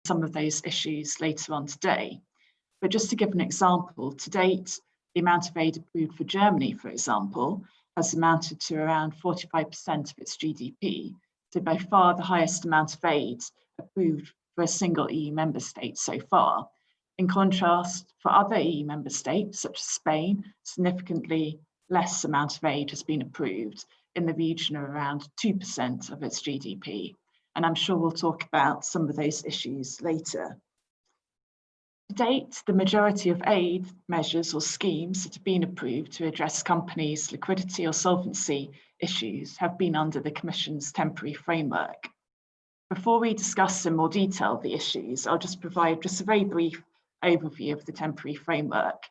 some of those issues later on today. But just to give an example, to date, the amount of aid approved for Germany, for example, has amounted to around 45% of its GDP, so by far the highest amount of aid approved for a single EU member state so far. In contrast, for other EU member states, such as Spain, significantly less amount of aid has been approved, in the region of around 2% of its GDP. And I'm sure we'll talk about some of those issues later. To date, the majority of aid measures or schemes that have been approved to address companies' liquidity or solvency issues have been under the Commission's temporary framework. Before we discuss in more detail the issues, I'll just provide a very brief overview of the temporary framework.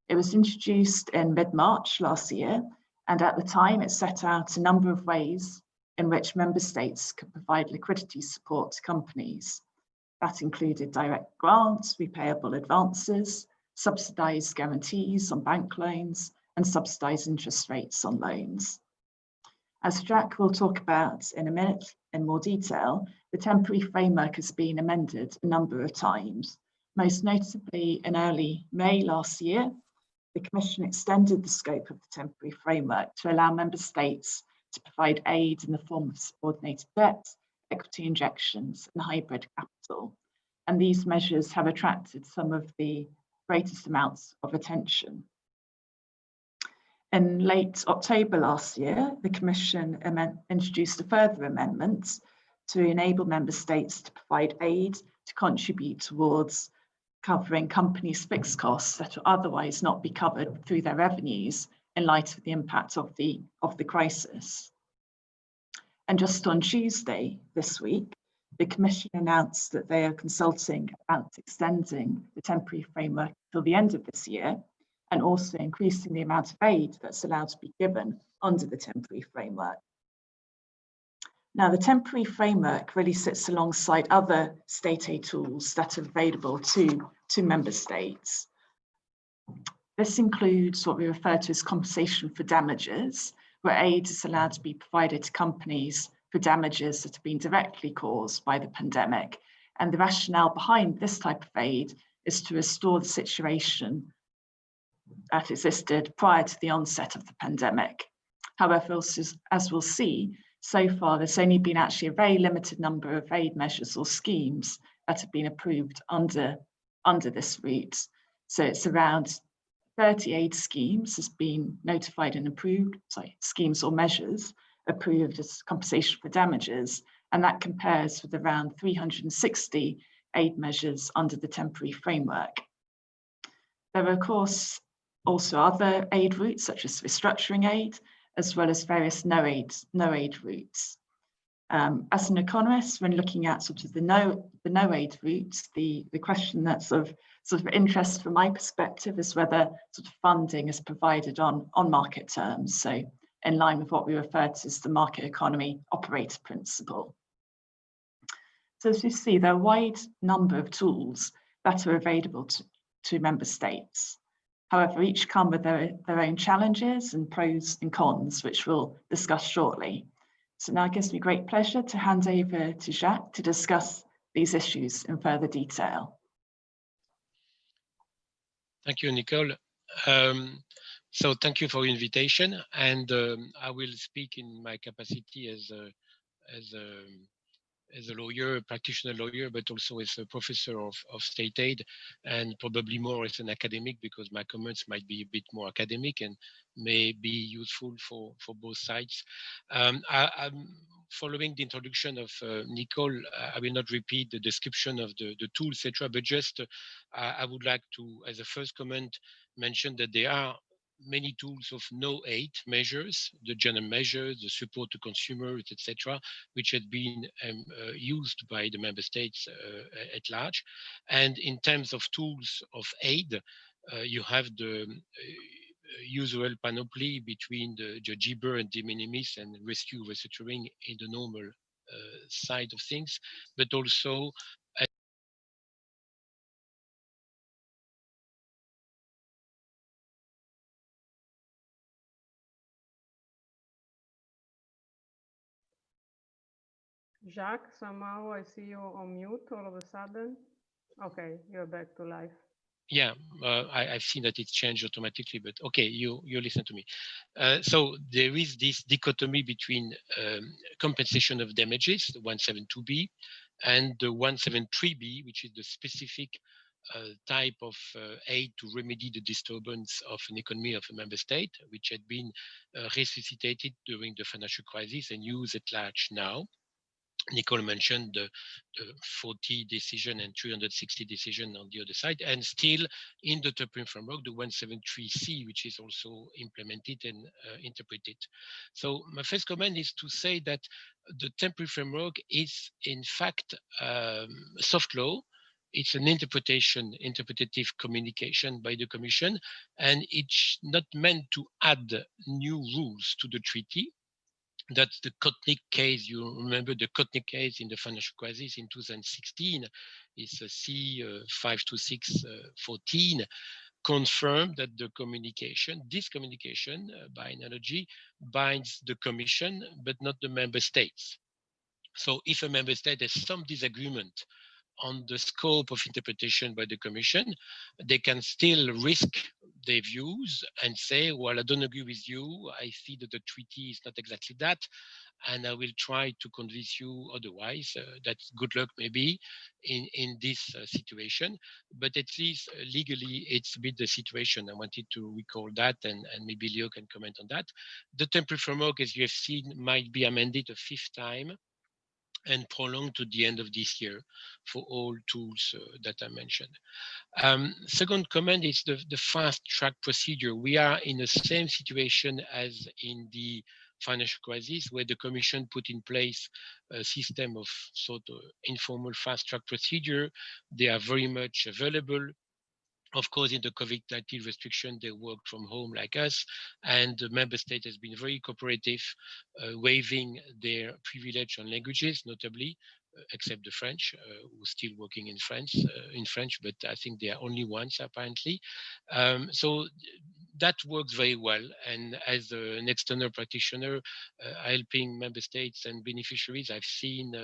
It was introduced in mid-March last year, and at the time it set out a number of ways in which member states could provide liquidity support to companies. That included direct grants, repayable advances, subsidised guarantees on bank loans, and subsidised interest rates on loans. As Jacques will talk about in a minute in more detail, the temporary framework has been amended a number of times. Most notably in early May last year, the Commission extended the scope of the temporary framework to allow member states to provide aid in the form of subordinated debt, equity injections, and hybrid capital. And these measures have attracted some of the greatest amounts of attention. In late October last year, the Commission introduced a further amendment to enable member states to provide aid to contribute towards covering companies' fixed costs that will otherwise not be covered through their revenues in light of the impact of the crisis. And just on Tuesday this week, the Commission announced that they are consulting about extending the temporary framework till the end of this year, and also increasing the amount of aid that's allowed to be given under the temporary framework. Now, the temporary framework really sits alongside other state aid tools that are available to member states. This includes what we refer to as compensation for damages, where aid is allowed to be provided to companies for damages that have been directly caused by the pandemic. And the rationale behind this type of aid is to restore the situation that existed prior to the onset of the pandemic. However, also, as we'll see, so far there's only been actually a very limited number of aid measures or schemes that have been approved under this route. So it's around 30 aid schemes has been notified and approved, schemes or measures approved as compensation for damages, and that compares with around 360 aid measures under the temporary framework. There are, of course, also other aid routes, such as restructuring aid, as well as various no aid routes. As an economist, when looking at sort of the no aid routes, the question that's of sort of interest from my perspective is whether sort of funding is provided on market terms, so in line with what we refer to as the market economy operator principle. So as you see, there are a wide number of tools that are available to member states. However, each come with their own challenges and pros and cons, which we'll discuss shortly. So now it gives me great pleasure to hand over to Jacques to discuss these issues in further detail. Thank you, Nicole. So thank you for your invitation, and I will speak in my capacity as a lawyer, practitioner lawyer, but also as a professor of state aid, and probably more as an academic, because my comments might be a bit more academic and may be useful for both sides. I'm following the introduction of Nicole. I will not repeat the description of the tools, etc., but just I would like to, as a first comment, mention that there are many tools of no aid measures, the general measures, the support to consumers, etc., which had been used by the member states at large. And in terms of tools of aid, you have the usual panoply between the GBER and de minimis and rescue restructuring in the normal side of things, but also Jacques, somehow I see you on mute all of a sudden. Okay, you're back to life. Yeah, I've seen that it's changed automatically, but okay, you listen to me. So there is this dichotomy between compensation of damages, the 172B, and the 173B, which is the specific type of aid to remedy the disturbance of an economy of a member state, which had been resuscitated during the financial crisis and used at large now. Nicole mentioned the 40 decision and 360 decision on the other side, and still in the temporary framework, the 173C, which is also implemented and interpreted. So my first comment is to say that the temporary framework is in fact soft law. It's an interpretative communication by the Commission, and it's not meant to add new rules to the treaty. That's the Kotnik case. You remember the Kotnik case in the financial crisis in 2016. It's a C52614 confirmed that this communication by analogy binds the Commission, but not the member states. So if a member state has some disagreement on the scope of interpretation by the Commission, they can still risk their views and say, well, I don't agree with you. I see that the treaty is not exactly that, and I will try to convince you otherwise. That's good luck maybe in this situation, but at least legally it's a bit the situation. I wanted to recall that, and maybe Leo can comment on that. The temporary framework, as you have seen, might be amended a fifth time and prolonged to the end of this year for all tools that I mentioned. Second comment is the fast track procedure. We are in the same situation as in the financial crisis, where the Commission put in place a system of sort of informal fast track procedure. They are very much available. Of course, in the COVID-19 restriction, they work from home like us, and the member state has been very cooperative, waiving their privilege on languages, notably, except the French, who's still working in French, but I think they are only ones apparently. So that works very well. And as an external practitioner, helping member states and beneficiaries, I've seen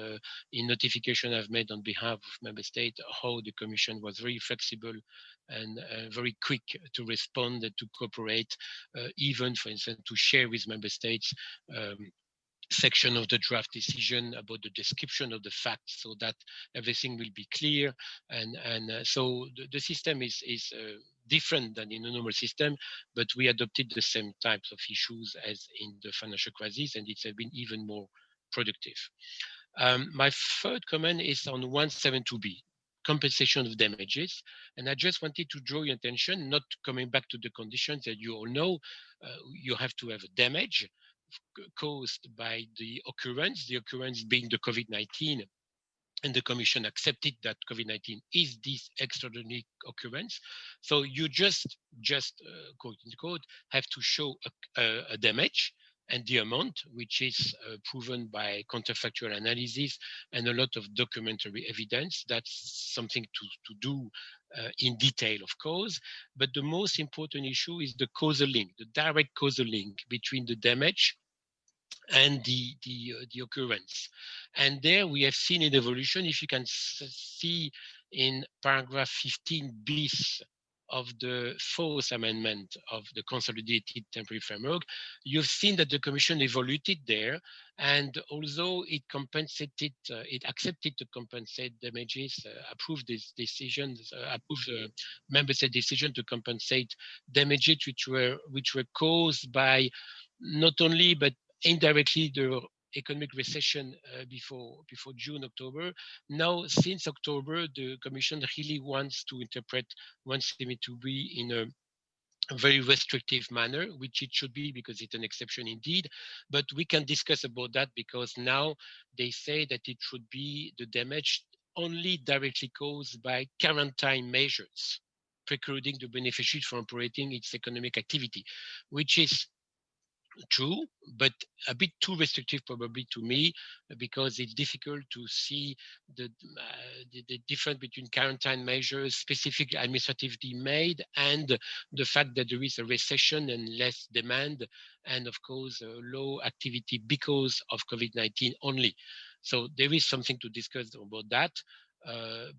in notification I've made on behalf of member states how the Commission was very flexible and very quick to respond and to cooperate, even, for instance, to share with member states section of the draft decision about the description of the facts, so that everything will be clear. And so the system is different than in a normal system, but we adopted the same types of issues as in the financial crisis, and it's been even more productive. My third comment is on 172B, compensation of damages. And I just wanted to draw your attention, not coming back to the conditions that you all know. You have to have a damage caused by the occurrence being the COVID-19, and the Commission accepted that COVID-19 is this extraordinary occurrence. So you just quote unquote, have to show a damage, and the amount, which is proven by counterfactual analysis and a lot of documentary evidence. That's something to do in detail, of course. But the most important issue is the causal link, the direct causal link between the damage and the occurrence. And there we have seen an evolution. If you can see in paragraph 15 bis of the fourth amendment of the consolidated temporary framework, you've seen that the Commission evoluted there. And although it compensated, it accepted to compensate damages, approved this decision, approved the member state decision to compensate damages which were caused by not only but indirectly the economic recession before June, October. Now, since October, the Commission really wants to interpret 172B in a very restrictive manner, which it should be because it's an exception indeed. But we can discuss about that because now they say that it should be the damage only directly caused by quarantine measures, precluding the beneficiary from operating its economic activity, which is true, but a bit too restrictive probably to me, because it's difficult to see the difference between quarantine measures specifically administratively made and the fact that there is a recession and less demand, and of course low activity because of COVID-19 only. So there is something to discuss about that.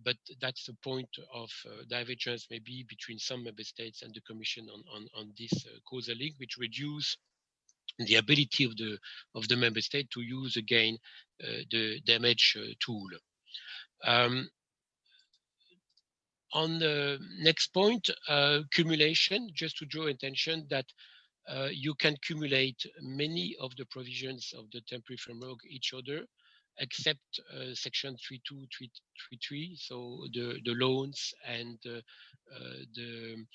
But that's the point of divergence maybe between some member states and the Commission on this causal link, which reduce the ability of the member state to use again the damage tool. On the next point, cumulation, just to draw attention that you can cumulate many of the provisions of the temporary framework each other, except section 3.2.3.3, so the loans and the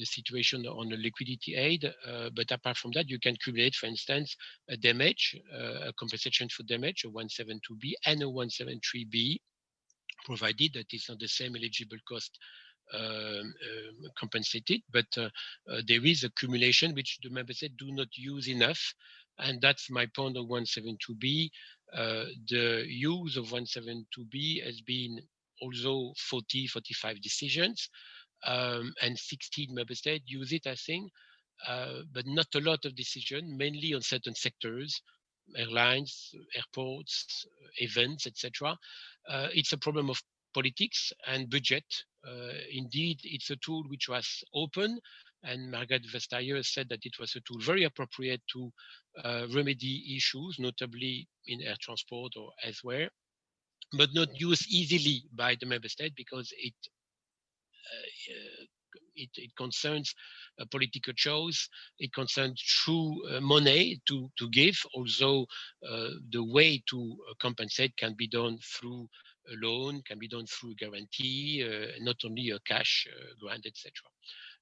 situation on the liquidity aid. But apart from that, you can cumulate, for instance, a damage, a compensation for damage, a 172B and a 173B, provided that it's not the same eligible cost compensated, but there is accumulation which the member states do not use enough, and that's my point of 172B. The use of 172B has been also 45 decisions, and 16 member states use it, I think, but not a lot of decision, mainly on certain sectors, airlines, airports, events, etc. It's a problem of politics and budget. Indeed, it's a tool which was open, and Margaret Vestager said that it was a tool very appropriate to remedy issues, notably in air transport or elsewhere, but not used easily by the member state because it concerns political choice. It concerns true money to give. Also, the way to compensate can be done through a loan, can be done through guarantee, not only a cash grant, etc.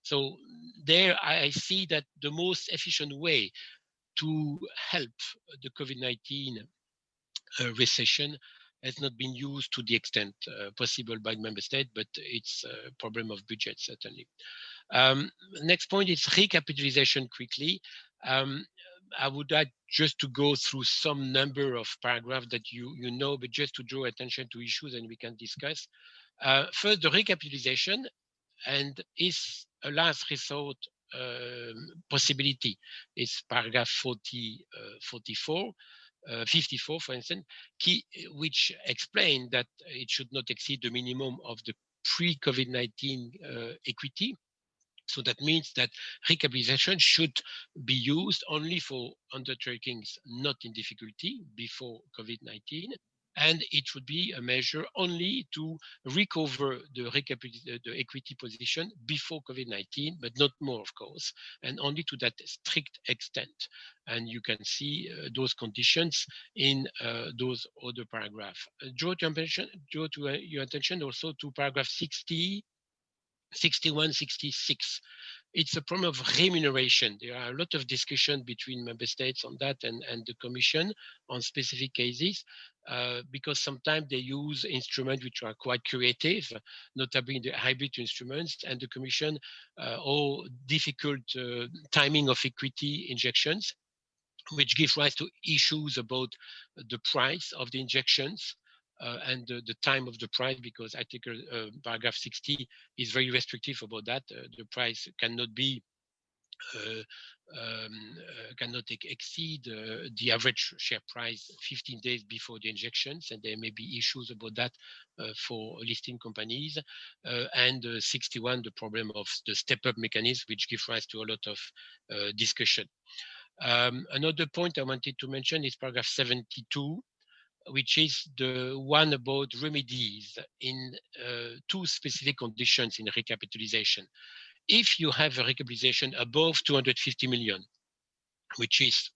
So there I see that the most efficient way to help the COVID-19 recession has not been used to the extent possible by the member state, but it's a problem of budget, certainly. Next point is recapitalization quickly. I would like just to go through some number of paragraphs that you know, but just to draw attention to issues and we can discuss. First, the recapitalization and is a last resort possibility. It's paragraph 54, for instance, which explain that it should not exceed the minimum of the pre-COVID-19 equity. So that means that recapitalization should be used only for undertakings not in difficulty before COVID-19, and it should be a measure only to recover the equity position before COVID-19, but not more, of course, and only to that strict extent. And you can see those conditions in those other paragraphs. Draw to your attention also to paragraph 60, 61, 66. It's a problem of remuneration. There are a lot of discussion between member states on that and the Commission on specific cases, because sometimes they use instruments which are quite creative, notably the hybrid instruments, and the Commission or difficult timing of equity injections, which give rise to issues about the price of the injections. And the time of the price, because article paragraph 60 is very restrictive about that. The price cannot be cannot exceed the average share price 15 days before the injections, and there may be issues about that for listing companies. And 61, the problem of the step-up mechanism, which gives rise to a lot of discussion. Another point I wanted to mention is paragraph 72, which is the one about remedies in two specific conditions in recapitalization. If you have a recapitalization above 250 million, which is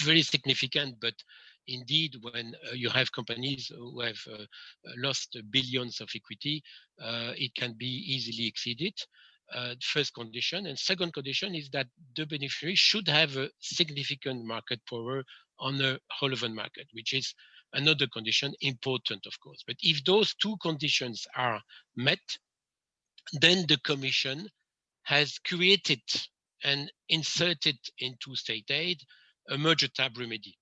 very significant, but indeed, when you have companies who have lost billions of equity, it can be easily exceeded. First condition. And second condition is that the beneficiary should have a significant market power on a relevant market, which is another condition, important, of course. But if those two conditions are met, then the Commission has created and inserted into state aid a merger tab remedy,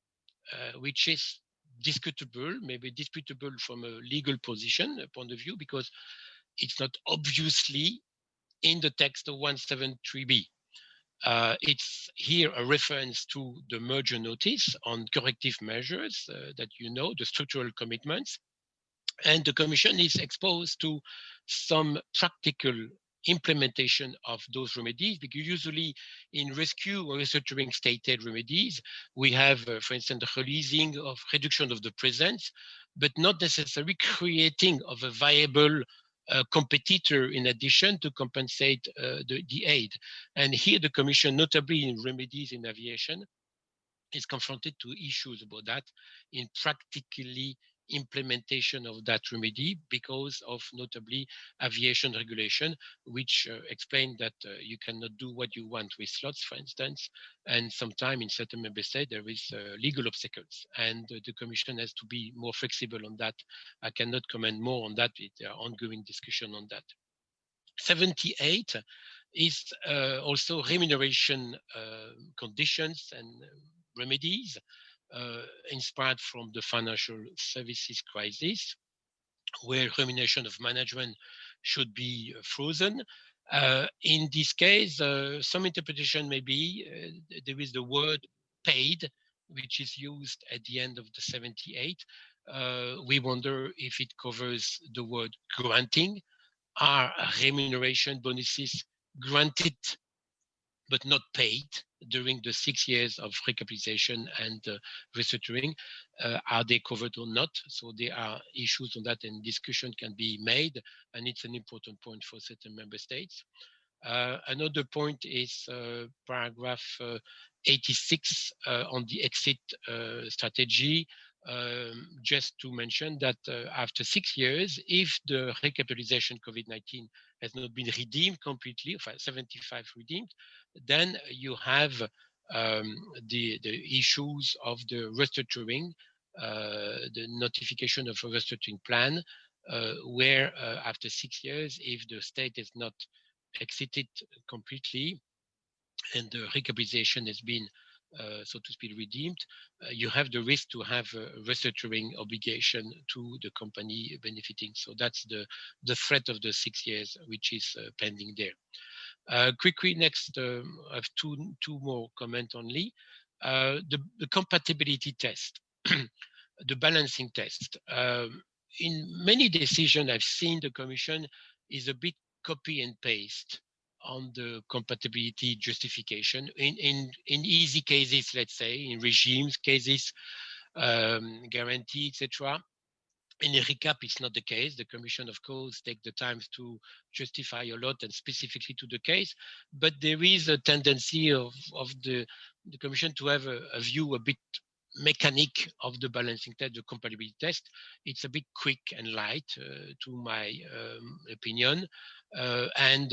which is discutable, maybe disputable from a legal position point of view, because it's not obviously in the text of 173B. It's here a reference to the merger notice on corrective measures that you know, the structural commitments. And the Commission is exposed to some practical implementation of those remedies, because usually in rescue or restructuring state aid remedies, we have, for instance, the releasing of reduction of the presence, but not necessarily creating of a viable competitor in addition to compensate the aid. And here the Commission, notably in remedies in aviation, is confronted to issues about that in practically implementation of that remedy because of notably aviation regulation, which explain that you cannot do what you want with slots, for instance, and sometimes in certain member states there is legal obstacles, and the Commission has to be more flexible on that. I cannot comment more on that. There are ongoing discussion on that. 78 is also remuneration conditions and remedies inspired from the financial services crisis, where remuneration of management should be frozen. In this case, some interpretation may be there is the word paid, which is used at the end of the 78. We wonder if it covers the word granting. Are remuneration bonuses granted but not paid during the 6 years of recapitalization and restructuring? Are they covered or not? So there are issues on that, and discussion can be made, and it's an important point for certain member states. Another point is paragraph 86 on the exit strategy. Just to mention that after 6 years, if the recapitalization COVID-19 has not been redeemed completely, 75 redeemed, then you have the issues of the restructuring, the notification of a restructuring plan, where after 6 years, if the state is not exited completely and the recapitalization has been so to speak redeemed, you have the risk to have a restructuring obligation to the company benefiting. So that's the threat of the 6 years, which is pending there. Quickly next, I have two more comments only. The compatibility test, the balancing test. In many decisions I've seen, the Commission is a bit copy and paste on the compatibility justification. In easy cases, let's say, in regimes cases, guarantee, etc. In a recap, it's not the case. The Commission, of course, take the time to justify a lot and specifically to the case, but there is a tendency of the Commission to have a view a bit mechanic of the balancing test, the compatibility test. It's a bit quick and light, to my opinion, and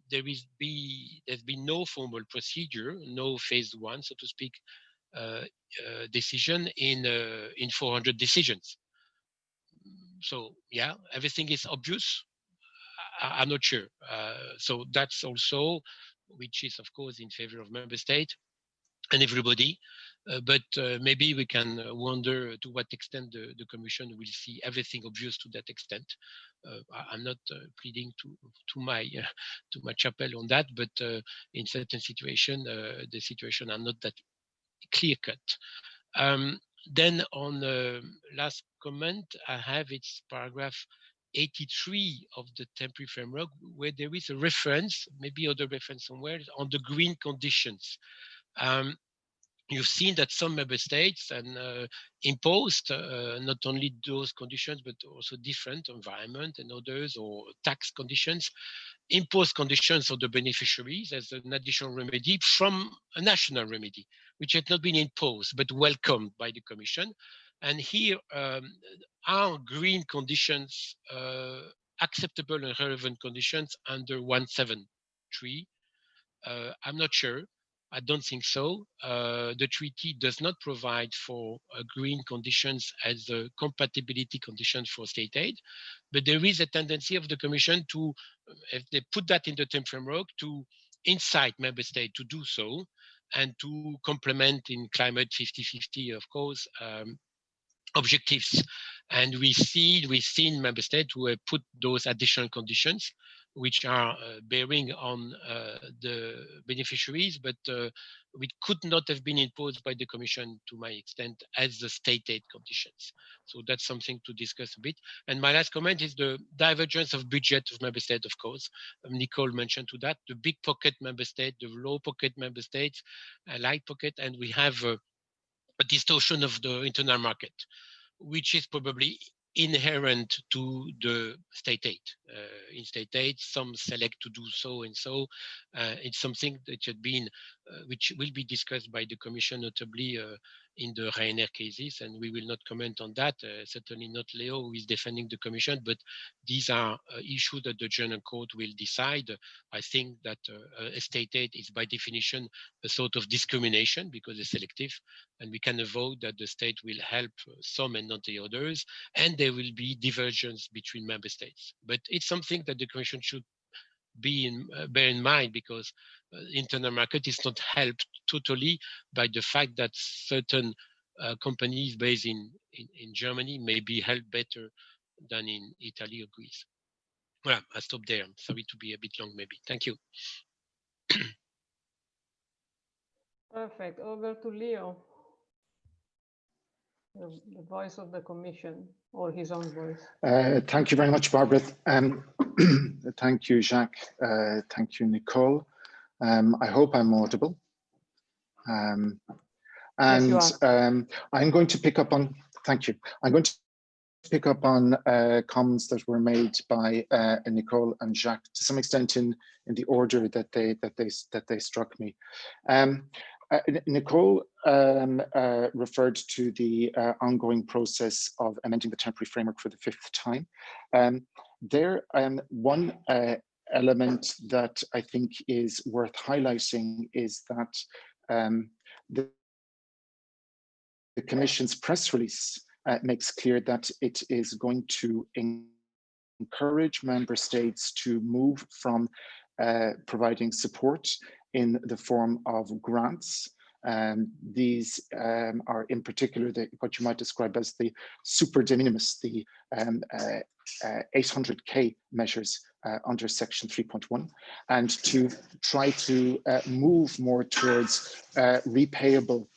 there's been no formal procedure, no phase one, so to speak, decision in 400 decisions. So yeah, everything is obvious. I'm not sure. So that's also, which is of course in favor of member state and everybody. But maybe we can wonder to what extent the Commission will see everything obvious to that extent. I'm not pleading to my chapel on that, but in certain situations, the situation are not that clear cut. Then on the last comment I have, it's paragraph 83 of the temporary framework, where there is a reference, maybe other reference somewhere, on the green conditions. You've seen that some member states and imposed not only those conditions, but also different environment and others, or tax conditions, impose conditions for the beneficiaries as an additional remedy from a national remedy, which had not been imposed, but welcomed by the Commission. And here are green conditions acceptable and relevant conditions under 173? I'm not sure. I don't think so. The treaty does not provide for green conditions as a compatibility condition for state aid, but there is a tendency of the Commission to, if they put that in the term framework, to incite member states to do so and to complement in climate 50-50, of course, objectives. And we've seen member states who have put those additional conditions, which are bearing on the beneficiaries, but which could not have been imposed by the Commission to my extent as the state aid conditions. So that's something to discuss a bit. And my last comment is the divergence of budget of member states, of course. Nicole mentioned to that, the big pocket member state, the low pocket member states, light pocket, and we have a distortion of the internal market, which is probably inherent to the state aid. In state aid, some select to do so and so. It's something that had been, which will be discussed by the Commission, notably in the Ryanair cases, and we will not comment on that. Certainly not Leo, who is defending the Commission, but these are issues that the General Court will decide. I think that state aid is by definition a sort of discrimination because it's selective, and we can avoid that the state will help some and not the others, and there will be divergence between member states. But it's something that the Commission should bear in mind, because internal market is not helped totally by the fact that certain companies based in Germany may be helped better than in Italy or Greece. Well, I'll stop there. I'm sorry to be a bit long, maybe. Thank you. Perfect. Over to Leo. The voice of the Commission, or his own voice. Thank you very much, Barbara. Thank you, Jacques. Thank you, Nicole. I hope I'm audible. Yes, you are. I'm going to pick up on, thank you. I'm going to pick up on comments that were made by Nicole and Jacques, to some extent in the order that they struck me. Nicole referred to the ongoing process of amending the temporary framework for the 5th time. One element that I think is worth highlighting is that the Commission's press release makes clear that it is going to encourage member states to move from providing support in the form of grants. These are in particular what you might describe as the super de minimis, the 800K measures under section 3.1, and to try to move more towards repayable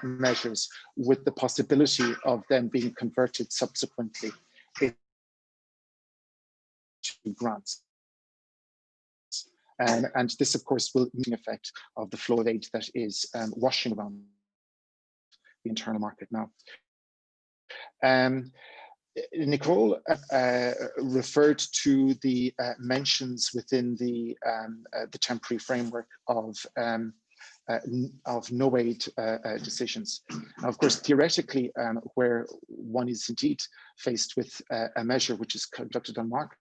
measures, with the possibility of them being converted subsequently into grants. And this, of course, will be an effect of the flow of aid that is washing around the internal market now. Nicole referred to the mentions within the temporary framework of no aid decisions. Now, of course, theoretically, where one is indeed faced with a measure which is conducted on market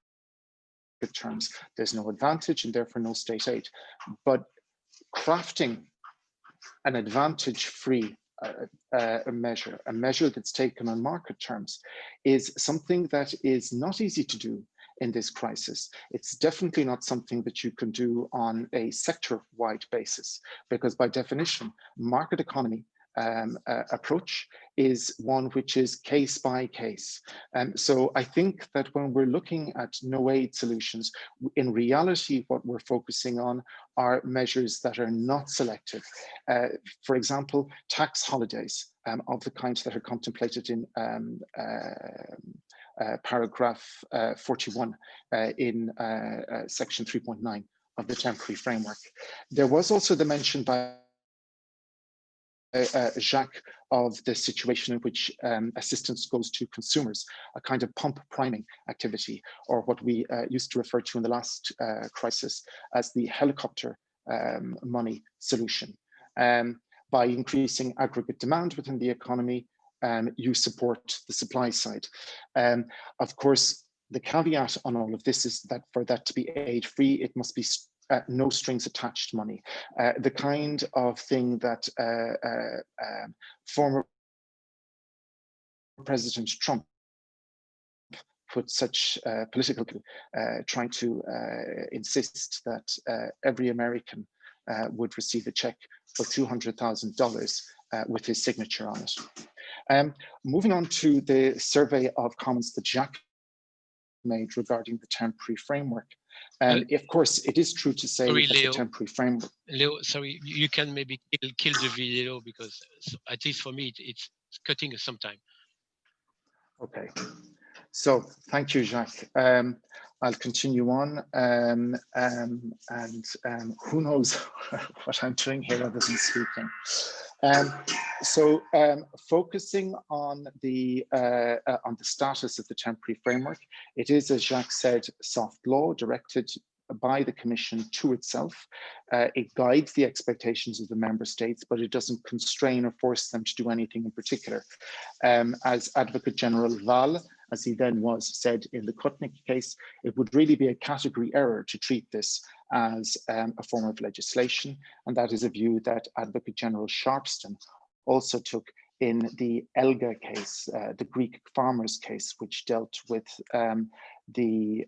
terms, there's no advantage and therefore no state aid. But crafting an advantage-free a measure that's taken on market terms, is something that is not easy to do in this crisis. It's definitely not something that you can do on a sector-wide basis, because by definition, market economy approach is one which is case by case. So I think that when we're looking at no aid solutions, in reality, what we're focusing on are measures that are not selective. For example, tax holidays of the kind that are contemplated in paragraph 41 in section 3.9 of the temporary framework. There was also the mention by Jacques of the situation in which assistance goes to consumers, a kind of pump priming activity, or what we used to refer to in the last crisis as the helicopter money solution. By increasing aggregate demand within the economy, you support the supply side. Of course, the caveat on all of this is that for that to be aid-free, it must be no strings attached money. The kind of thing that former President Trump put such political, trying to insist that every American would receive a check for $200,000 with his signature on it. Moving on to the survey of comments that Jacques made regarding the temporary framework. Of course, it is true to say sorry, that Leo, the temporary framework. Leo, sorry, you can maybe kill the video because at least for me, it's cutting some time. Okay, so thank you, Jacques. I'll continue on, and who knows what I'm doing here other than speaking. Focusing on the status of the temporary framework, it is, as Jacques said, soft law directed by the Commission to itself. It guides the expectations of the member states, but it doesn't constrain or force them to do anything in particular. As Advocate General Val, as he then was, said in the Kutnik case, it would really be a category error to treat this as a form of legislation. And that is a view that Advocate General Sharpston also took in the Elga case, the Greek farmers case, which dealt with the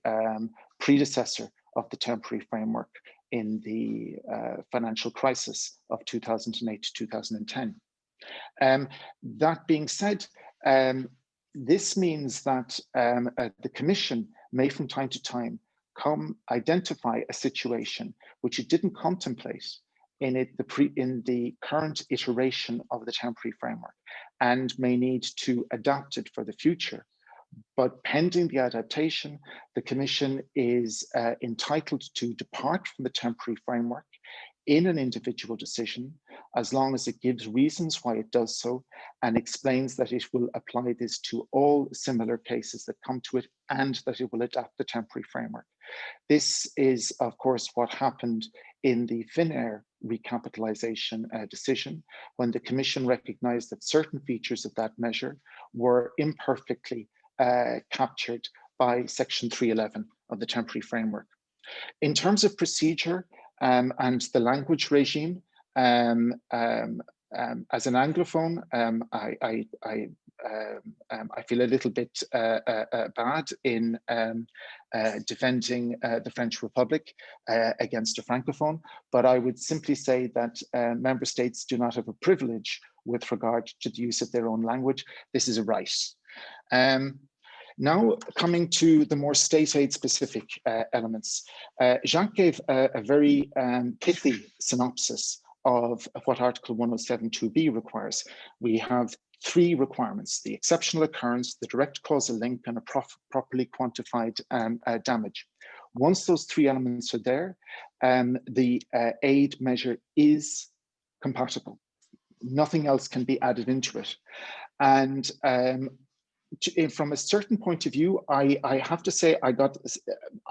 predecessor of the temporary framework in the financial crisis of 2008 to 2010. That being said, this means that the Commission may from time to time identify a situation which it didn't contemplate in the current iteration of the temporary framework and may need to adapt it for the future. But pending the adaptation, the Commission is entitled to depart from the temporary framework in an individual decision, as long as it gives reasons why it does so and explains that it will apply this to all similar cases that come to it and that it will adapt the temporary framework. This is, of course, what happened in the Finnair recapitalization decision, when the Commission recognized that certain features of that measure were imperfectly captured by Section 311 of the temporary framework. In terms of procedure and the language regime, as an Anglophone, I feel a little bit bad in defending the French Republic against a Francophone, but I would simply say that member states do not have a privilege with regard to the use of their own language. This is a right. Now coming to the more state aid specific elements, Jacques gave a very pithy synopsis of what Article 107.2b requires. We have three requirements: the exceptional occurrence, the direct causal link, and a properly quantified damage. Once those three elements are there, the aid measure is compatible. Nothing else can be added into it. And from a certain point of view, I have to say I got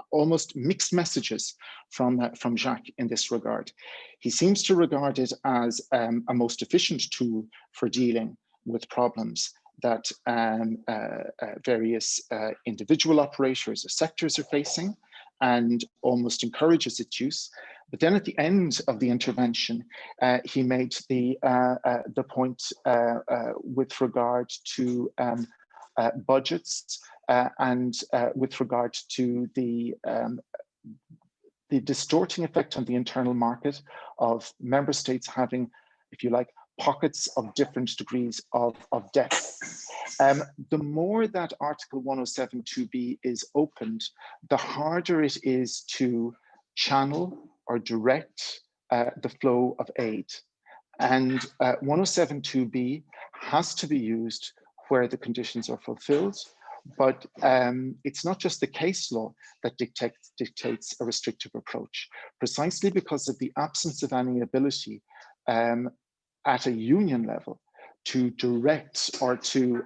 almost mixed messages from Jacques in this regard. He seems to regard it as a most efficient tool for dealing with problems that various individual operators or sectors are facing, and almost encourages its use. But then at the end of the intervention, he made the point with regard to budgets and with regard to the distorting effect on the internal market of member states having, if you like, pockets of different degrees of debt. The more that Article 107.2b is opened, the harder it is to channel or direct the flow of aid. And 107.2b has to be used where the conditions are fulfilled, but it's not just the case law that dictates a restrictive approach, precisely because of the absence of any ability at a union level to direct or to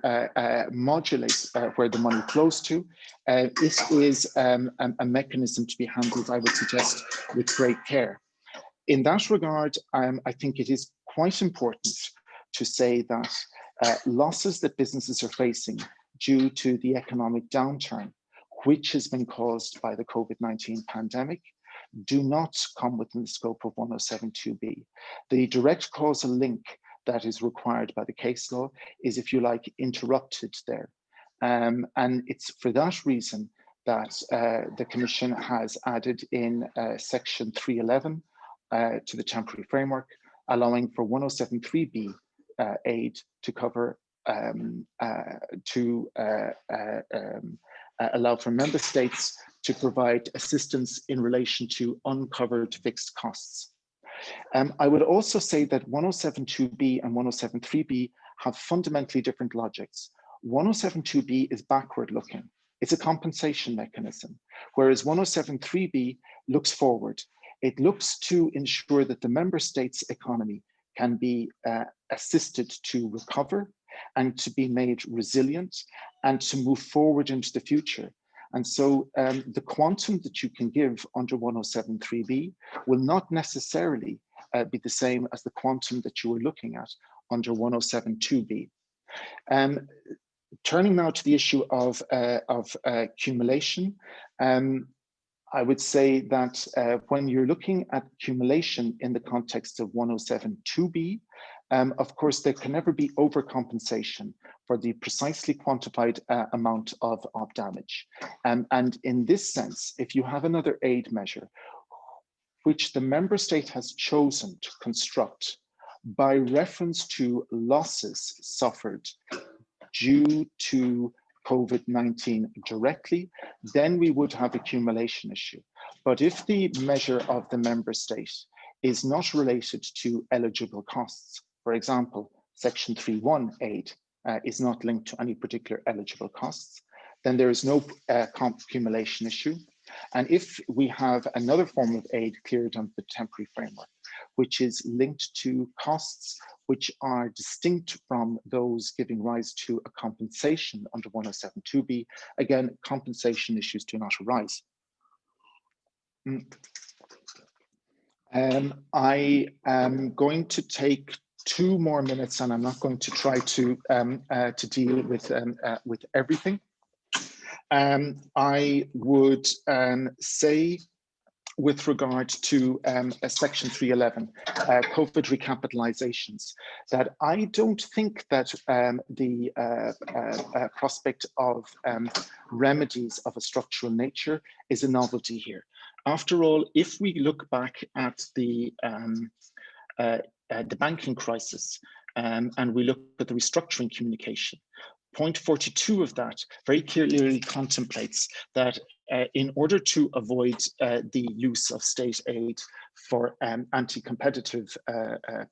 modulate where the money flows to. It is a mechanism to be handled, I would suggest, with great care. In that regard, I think it is quite important to say that losses that businesses are facing due to the economic downturn, which has been caused by the COVID-19 pandemic, do not come within the scope of 107.2b. The direct causal link that is required by the case law is, if you like, interrupted there. And it's for that reason that the Commission has added in Section 311 to the temporary framework, allowing for 107.3b aid to cover allow for member states to provide assistance in relation to uncovered fixed costs. I would also say that 1072B and 1073B have fundamentally different logics. 1072B is backward looking. It's a compensation mechanism, whereas 1073B looks forward. It looks to ensure that the member state's economy can be assisted to recover and to be made resilient and to move forward into the future. And so the quantum that you can give under 1073B will not necessarily be the same as the quantum that you were looking at under 1072B. Turning now to the issue of accumulation, I would say that when you're looking at accumulation in the context of 1072B, of course, there can never be overcompensation for the precisely quantified amount of damage. And in this sense, if you have another aid measure, which the member state has chosen to construct by reference to losses suffered due to COVID-19 directly, then we would have accumulation issue. But if the measure of the member state is not related to eligible costs, for example, Section 3.1 aid is not linked to any particular eligible costs, then there is no accumulation issue. And if we have another form of aid cleared under the temporary framework, which is linked to costs which are distinct from those giving rise to a compensation under 1072B, again, compensation issues do not arise. I am going to take 2 more minutes, and I'm not going to try to deal with everything. I would say, with regard to Section 311, COVID recapitalizations, that I don't think that the prospect of remedies of a structural nature is a novelty here. After all, if we look back at the banking crisis and we look at the restructuring communication, point 42 of that very clearly contemplates that in order to avoid the use of state aid for anti-competitive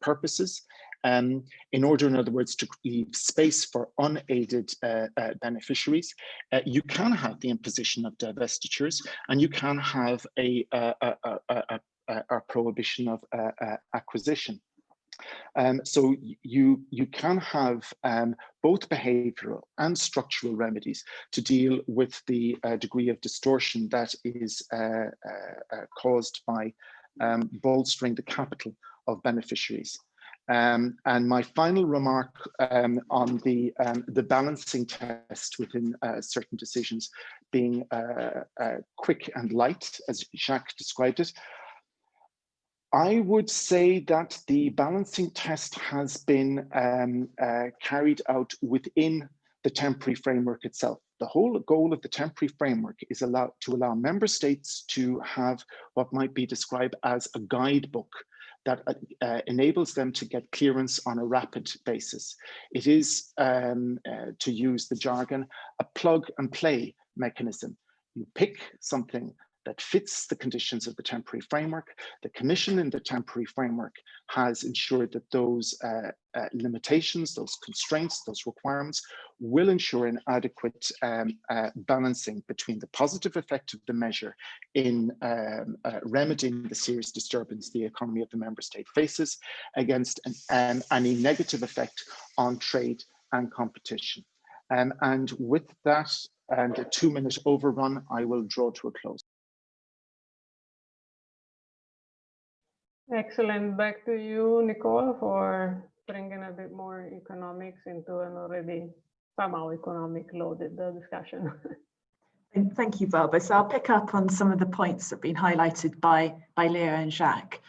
purposes, in order, in other words, to leave space for unaided beneficiaries, you can have the imposition of divestitures, and you can have a prohibition of acquisition. So you can have both behavioral and structural remedies to deal with the degree of distortion that is caused by bolstering the capital of beneficiaries. And my final remark on the balancing test within certain decisions being quick and light, as Jacques described it, I would say that the balancing test has been carried out within the temporary framework itself. The whole goal of the temporary framework is to allow member states to have what might be described as a guidebook that enables them to get clearance on a rapid basis. It is, to use the jargon, a plug and play mechanism. You pick something that fits the conditions of the temporary framework. The Commission in the temporary framework has ensured that those limitations, those constraints, those requirements will ensure an adequate balancing between the positive effect of the measure in remedying the serious disturbance the economy of the member state faces against any negative effect on trade and competition. And with that and a 2-minute overrun, I will draw to a close. Excellent. Back to you, Nicole, for bringing a bit more economics into an already somehow economic loaded discussion. Thank you, Barbara. So I'll pick up on some of the points that have been highlighted by Leo and Jacques.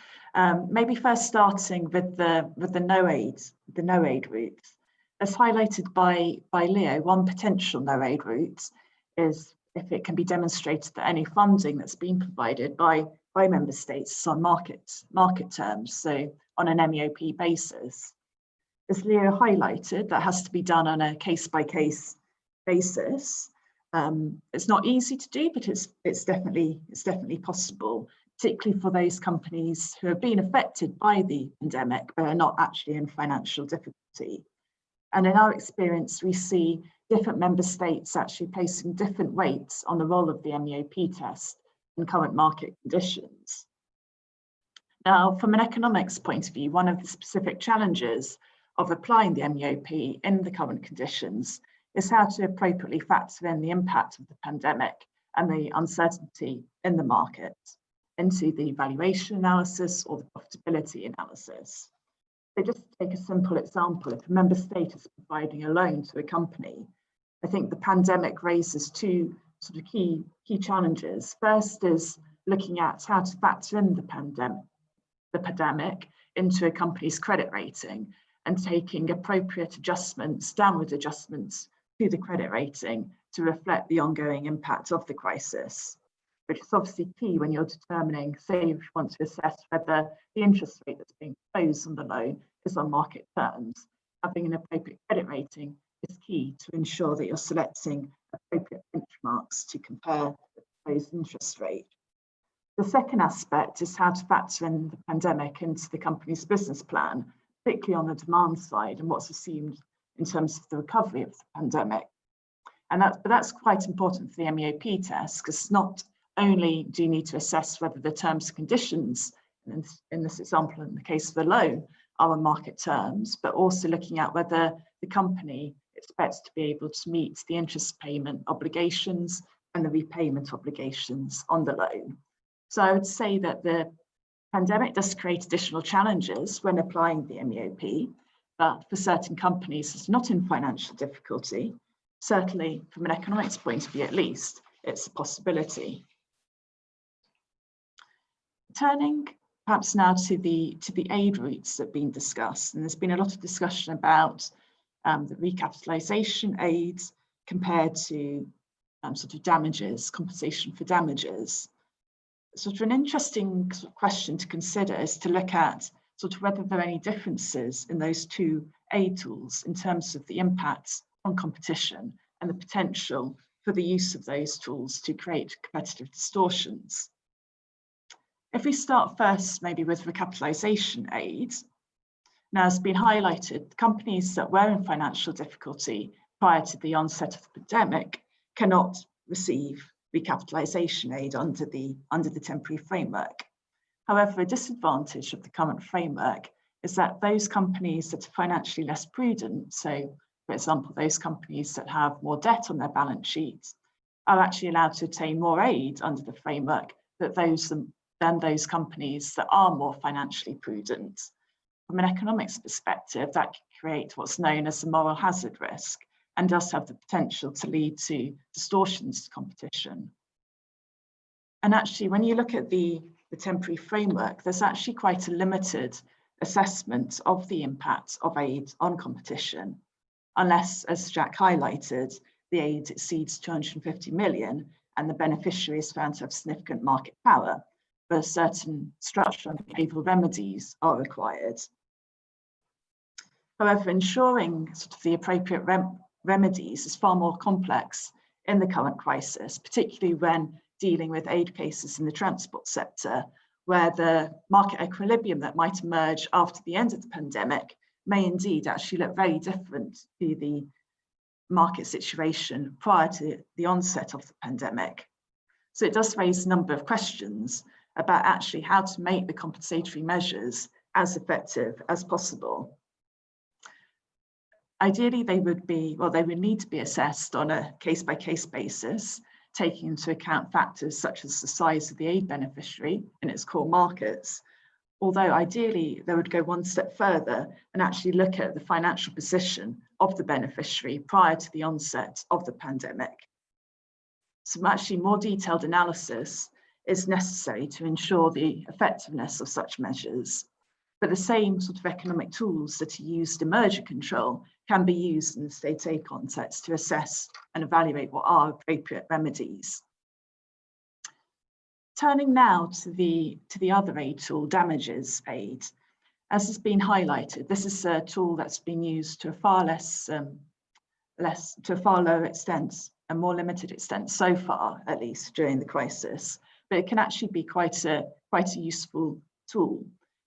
Maybe first starting with the no aid routes. As highlighted by Leo, one potential no aid route is if it can be demonstrated that any funding that's been provided by member states on market terms, so on an MEOP basis. As Leo highlighted, that has to be done on a case-by-case basis. It's not easy to do, but it's definitely possible, particularly for those companies who have been affected by the pandemic but are not actually in financial difficulty. And in our experience, we see different member states actually placing different weights on the role of the MEOP test in current market conditions. Now, from an economics point of view, one of the specific challenges of applying the MEOP in the current conditions is how to appropriately factor in the impact of the pandemic and the uncertainty in the market into the valuation analysis or the profitability analysis. So just to take a simple example, if a member state is providing a loan to a company, I think the pandemic raises two sort of key challenges. First is looking at how to factor in the pandemic into a company's credit rating and taking appropriate adjustments, downward adjustments to the credit rating to reflect the ongoing impact of the crisis, which is obviously key when you're determining, say, if you want to assess whether the interest rate that's being proposed on the loan is on market terms. Having an appropriate credit rating is key to ensure that you're selecting appropriate benchmarks to compare the proposed interest rate. The second aspect is how to factor in the pandemic into the company's business plan, particularly on the demand side and what's assumed in terms of the recovery of the pandemic. And that's quite important for the MEOP test, because not only do you need to assess whether the terms and conditions, in this example, in the case of the loan, are on market terms, but also looking at whether the company expects to be able to meet the interest payment obligations and the repayment obligations on the loan. So I would say that the pandemic does create additional challenges when applying the MEOP, but for certain companies it's not in financial difficulty, certainly from an economics point of view at least, it's a possibility. Turning perhaps now to the aid routes that have been discussed, and there's been a lot of discussion about the recapitalisation aids compared to sort of damages, compensation for damages. Sort of an interesting sort of question to consider is to look at sort of whether there are any differences in those two aid tools in terms of the impacts on competition and the potential for the use of those tools to create competitive distortions. If we start first maybe with recapitalisation aid, now it's been highlighted, companies that were in financial difficulty prior to the onset of the pandemic cannot receive recapitalisation aid under the temporary framework. However, a disadvantage of the current framework is that those companies that are financially less prudent, so for example, those companies that have more debt on their balance sheets, are actually allowed to obtain more aid under the framework than those companies that are more financially prudent. From an economics perspective, that can create what's known as a moral hazard risk and does have the potential to lead to distortions to competition. And actually, when you look at the temporary framework, there's actually quite a limited assessment of the impact of aid on competition, unless, as Jacques highlighted, the aid exceeds 250 million and the beneficiary is found to have significant market power, where certain structural and behavioural remedies are required. However, ensuring sort of the appropriate remedies is far more complex in the current crisis, particularly when dealing with aid cases in the transport sector, where the market equilibrium that might emerge after the end of the pandemic may indeed actually look very different to the market situation prior to the onset of the pandemic. So it does raise a number of questions about actually how to make the compensatory measures as effective as possible. Ideally, they would need to be assessed on a case-by-case basis, taking into account factors such as the size of the aid beneficiary in its core markets. Although ideally, they would go one step further and actually look at the financial position of the beneficiary prior to the onset of the pandemic. Some actually more detailed analysis is necessary to ensure the effectiveness of such measures. But the same sort of economic tools that are used in merger control can be used in the state aid context to assess and evaluate what are appropriate remedies. Turning now to the other aid tool, damages aid. As has been highlighted, this is a tool that's been used to a far lower extent, a more limited extent so far, at least during the crisis, but it can actually be quite a useful tool.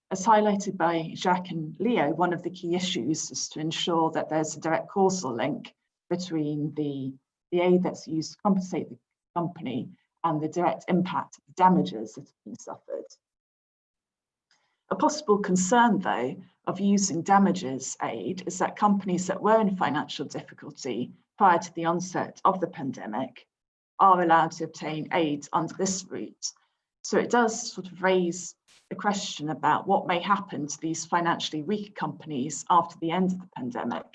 As highlighted by Jacques and Leo, one of the key issues is to ensure that there's a direct causal link between the aid that's used to compensate the company and the direct impact of the damages that have been suffered. A possible concern, though, of using damages aid is that companies that were in financial difficulty prior to the onset of the pandemic are allowed to obtain aid under this route. So it does sort of raise a question about what may happen to these financially weaker companies after the end of the pandemic.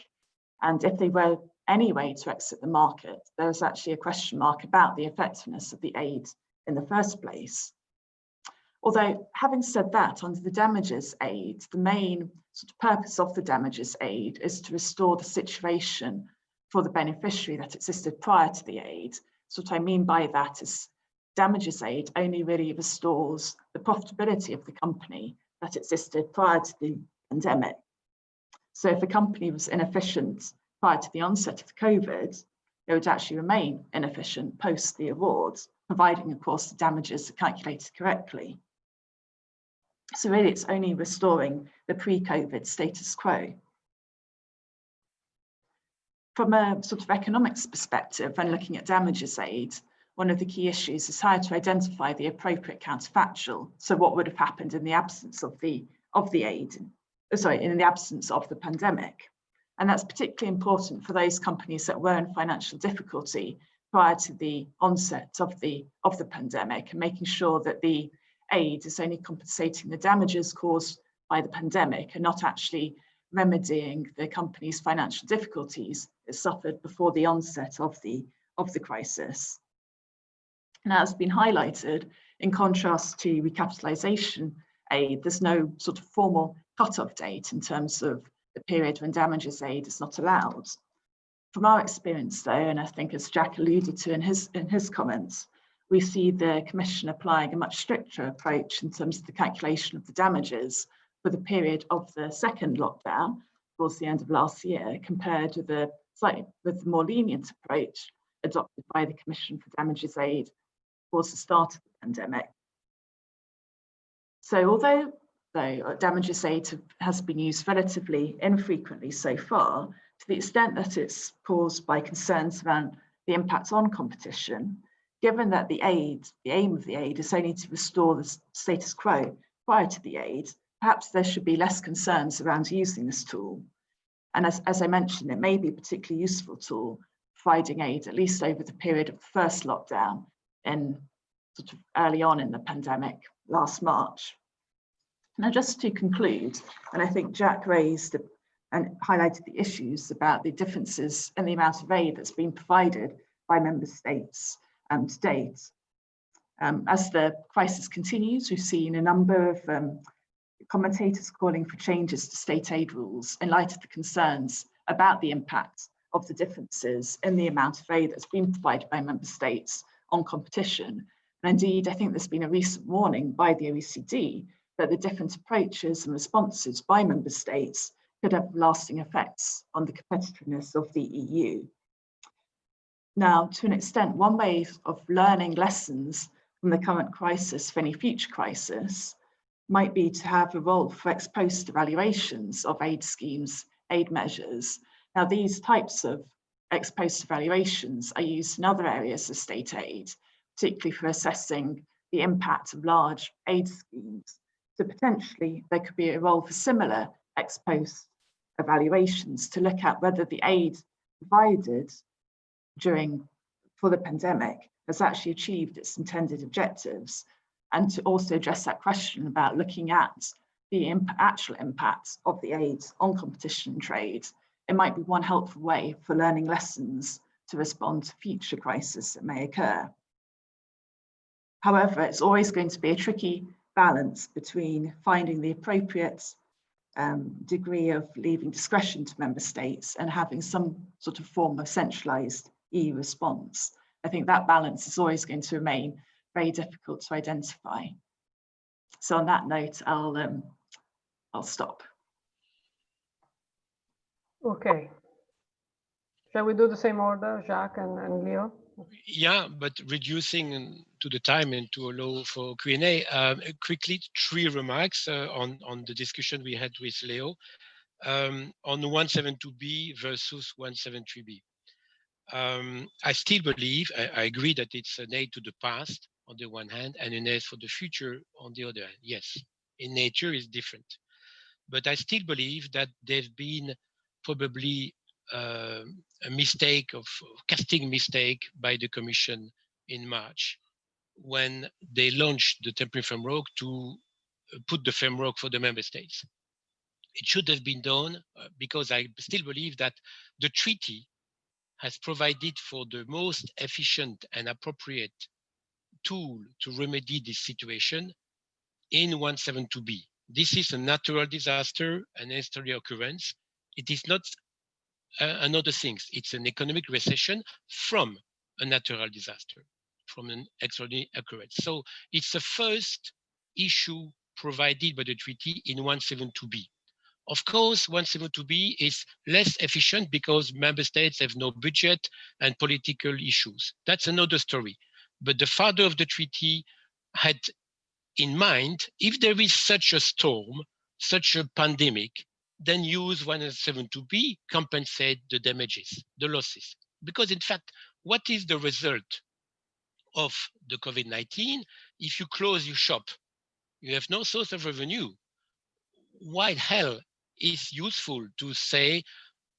And if they were anyway to exit the market, there's actually a question mark about the effectiveness of the aid in the first place. Although, having said that, under the damages aid, the main sort of purpose of the damages aid is to restore the situation for the beneficiary that existed prior to the aid. So what I mean by that is damages aid only really restores the profitability of the company that existed prior to the pandemic. So if a company was inefficient prior to the onset of COVID, it would actually remain inefficient post the award, providing, of course, the damages are calculated correctly. So really, it's only restoring the pre-COVID status quo. From a sort of economics perspective, when looking at damages aid, one of the key issues is how to identify the appropriate counterfactual. So what would have happened in the absence of the aid, in the absence of the pandemic. And that's particularly important for those companies that were in financial difficulty prior to the onset of the pandemic, and making sure that the aid is only compensating the damages caused by the pandemic and not actually remedying the company's financial difficulties it suffered before the onset of the crisis. Now, as has been highlighted, in contrast to recapitalisation aid, there's no sort of formal cut-off date in terms of the period when damages aid is not allowed. From our experience, though, and I think as Jacques alluded to in his comments, we see the Commission applying a much stricter approach in terms of the calculation of the damages for the period of the second lockdown towards the end of last year, compared with the more lenient approach adopted by the Commission for Damages Aid towards the start of the pandemic. So although damages aid has been used relatively infrequently so far, to the extent that it's caused by concerns around the impact on competition, given that the aim of the aid is only to restore the status quo prior to the aid, perhaps there should be less concerns around using this tool. And as I mentioned, it may be a particularly useful tool, providing aid at least over the period of the first lockdown in sort of early on in the pandemic last March. Now, just to conclude, and I think Jacques raised and highlighted the issues about the differences in the amount of aid that's been provided by member states to date. As the crisis continues, we've seen a number of commentators calling for changes to state aid rules in light of the concerns about the impact of the differences in the amount of aid that's been provided by member states on competition. And indeed, I think there's been a recent warning by the OECD that the different approaches and responses by member states could have lasting effects on the competitiveness of the EU. Now, to an extent, one way of learning lessons from the current crisis for any future crisis might be to have a role for ex post evaluations of aid schemes, aid measures. Now, these types of ex post evaluations are used in other areas of state aid, particularly for assessing the impact of large aid schemes. So potentially there could be a role for similar ex post evaluations to look at whether the aid provided for the pandemic has actually achieved its intended objectives, and to also address that question about looking at the actual impacts of the aid on competition and trade. It might be one helpful way for learning lessons to respond to future crises that may occur. However, it's always going to be a tricky balance between finding the appropriate degree of leaving discretion to member states and having some sort of form of centralised EU response. I think that balance is always going to remain very difficult to identify. So on that note, I'll I'll stop. Okay. Shall we do the same order, Jacques and Leo? Yeah, but reducing to the time and to allow for Q&A, quickly 3 remarks on the discussion we had with Leo on 172B versus 173B. I still believe, I agree that it's an aid to the past on the one hand and an aid for the future on the other hand. Yes, in nature is different. But I still believe that there's been probably a mistake of casting mistake by the Commission in March when they launched the temporary framework to put the framework for the member states. It should have been done because I still believe that the treaty has provided for the most efficient and appropriate tool to remedy this situation in 172B. This is a natural disaster, an extraordinary occurrence. It is not another thing. It's an economic recession from a natural disaster, from an extraordinary occurrence. So it's the first issue provided by the treaty in 172B. Of course, 172B is less efficient because member states have no budget and political issues. That's another story. But the father of the treaty had in mind, if there is such a storm, such a pandemic, then use 172B, compensate the damages, the losses. Because in fact, what is the result of the COVID-19? If you close your shop, you have no source of revenue. Why hell is useful to say,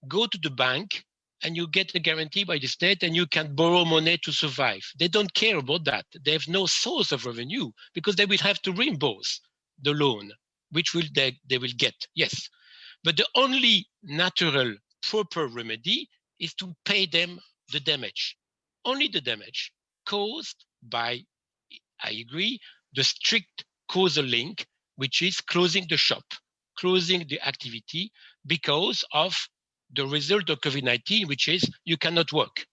go to the bank and you get a guarantee by the state and you can borrow money to survive. They don't care about that. They have no source of revenue because they will have to reimburse the loan, which they will get, yes. But the only natural proper remedy is to pay them the damage, only the damage caused by, I agree, the strict causal link, which is closing the shop, closing the activity because of the result of COVID-19, which is you cannot work.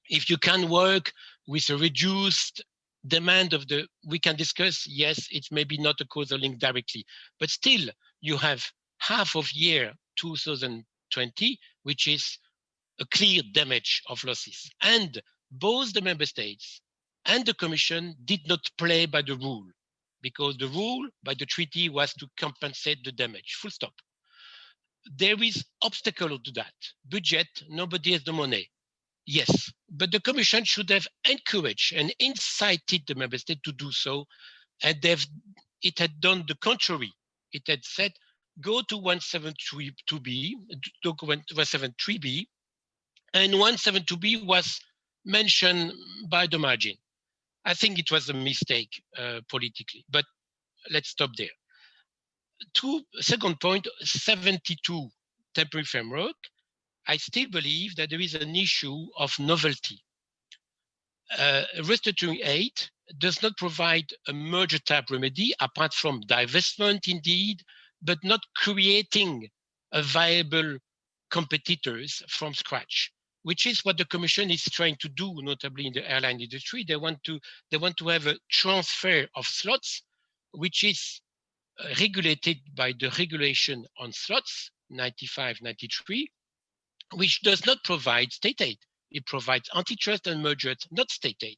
If you can work with a reduced demand of the, we can discuss, yes, it's maybe not a causal link directly, but still you have half of year 2020, which is a clear damage of losses. And both the member states and the Commission did not play by the rule, because the rule by the treaty was to compensate the damage, full stop. There is obstacle to that. Budget, nobody has the money. Yes, but the Commission should have encouraged and incited the member state to do so, and it had done the contrary. It had said, go to 173B, and 172B was mentioned by the margin. I think it was a mistake politically, but let's stop there. Second point, 72 temporary framework. I still believe that there is an issue of novelty. Restructuring aid does not provide a merger type remedy apart from divestment indeed, but not creating a viable competitors from scratch, which is what the Commission is trying to do, notably in the airline industry. They want to have a transfer of slots, which is regulated by the regulation on slots, 95/93, which does not provide state aid. It provides antitrust and mergers, not state aid.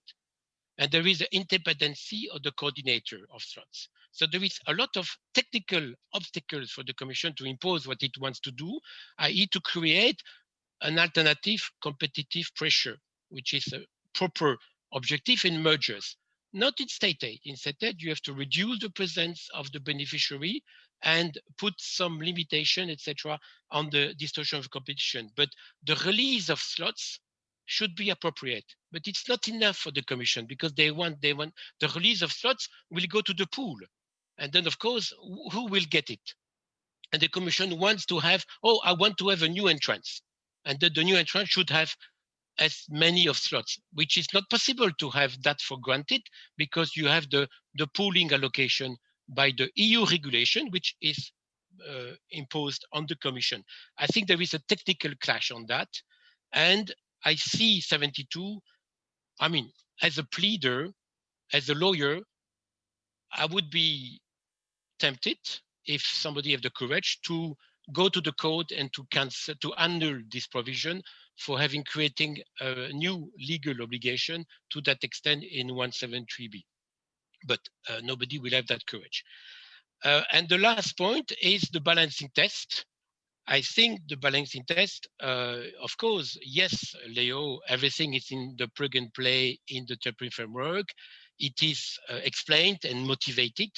And there is an independency of the coordinator of slots. So there is a lot of technical obstacles for the Commission to impose what it wants to do, i.e. to create an alternative competitive pressure, which is a proper objective in mergers. Not in state aid. In state aid, you have to reduce the presence of the beneficiary and put some limitation, etc., on the distortion of competition. But the release of slots should be appropriate. But it's not enough for the Commission because they want the release of slots will go to the pool. And then, of course, who will get it? And the Commission wants to have, oh, I want to have a new entrance. And the new entrance should have as many of slots, which is not possible to have that for granted because you have the pooling allocation by the EU regulation, which is imposed on the Commission. I think there is a technical clash on that. And I see 72, I mean, as a pleader, as a lawyer, I would be tempted if somebody have the courage to go to the court and to cancel, to annul this provision for having creating a new legal obligation to that extent in 173b. But nobody will have that courage. And the last point is the balancing test. I think the balancing test, of course, yes, Leo, everything is in the plug and play in the Turpin framework. It is explained and motivated,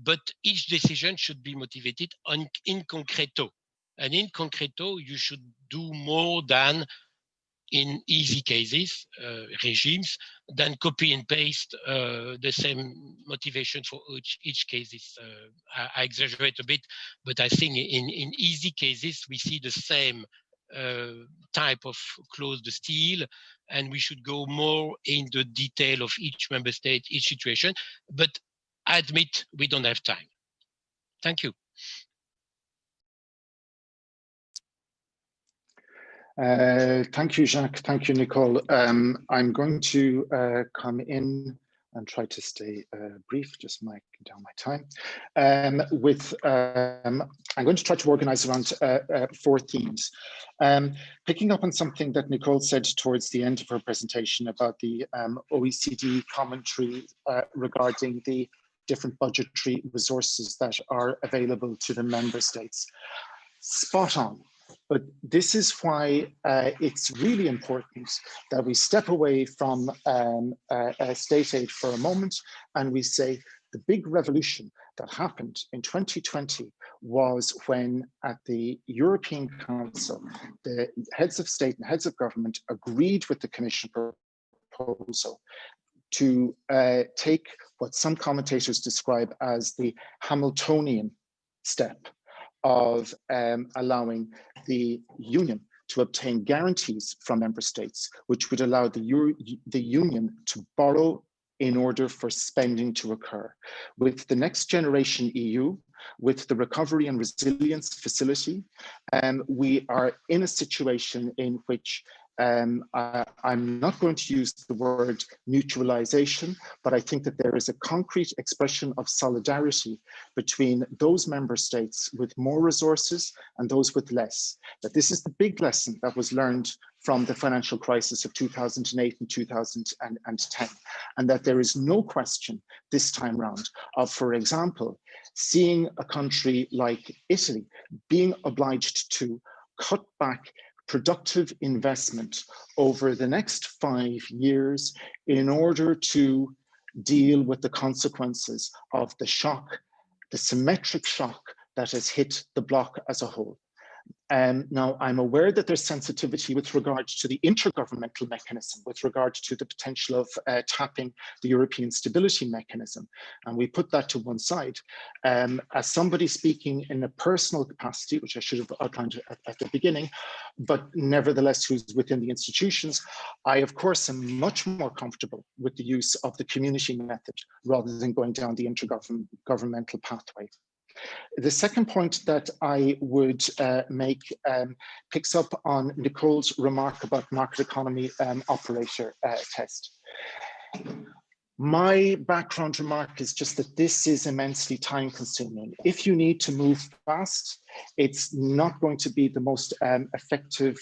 but each decision should be motivated in concreto. And in concreto, you should do more than in easy cases, regimes, than copy and paste the same motivation for each cases. I exaggerate a bit, but I think in easy cases, we see the same type of clause de style, and we should go more in the detail of each member state, each situation. But I admit we don't have time. Thank you. Thank you, Jacques. Thank you, Nicole. I'm going to come in and try to stay brief, just marking down my time. I'm going to try to organize around 4 themes. Picking up on something that Nicole said towards the end of her presentation about the OECD commentary regarding the different budgetary resources that are available to the member states. Spot on. But this is why it's really important that we step away from state aid for a moment and we say the big revolution that happened in 2020 was when at the European Council, the heads of state and heads of government agreed with the Commission proposal to take what some commentators describe as the Hamiltonian step of allowing the Union to obtain guarantees from member states, which would allow the Union to borrow in order for spending to occur. With the Next Generation EU, with the Recovery and Resilience Facility, we are in a situation in which I'm not going to use the word mutualization, but I think that there is a concrete expression of solidarity between those member states with more resources and those with less. That this is the big lesson that was learned from the financial crisis of 2008 and 2010, and that there is no question this time round of, for example, seeing a country like Italy being obliged to cut back productive investment over the next 5 years in order to deal with the consequences of the shock, the symmetric shock that has hit the bloc as a whole. Now, I'm aware that there's sensitivity with regard to the intergovernmental mechanism, with regard to the potential of tapping the European Stability Mechanism, and we put that to one side. As somebody speaking in a personal capacity, which I should have outlined at the beginning, but nevertheless who's within the institutions, I of course am much more comfortable with the use of the community method rather than going down the intergovernmental pathway. The second point that I would make picks up on Nicole's remark about market economy operator test. My background remark is just that this is immensely time consuming. If you need to move fast, it's not going to be the most effective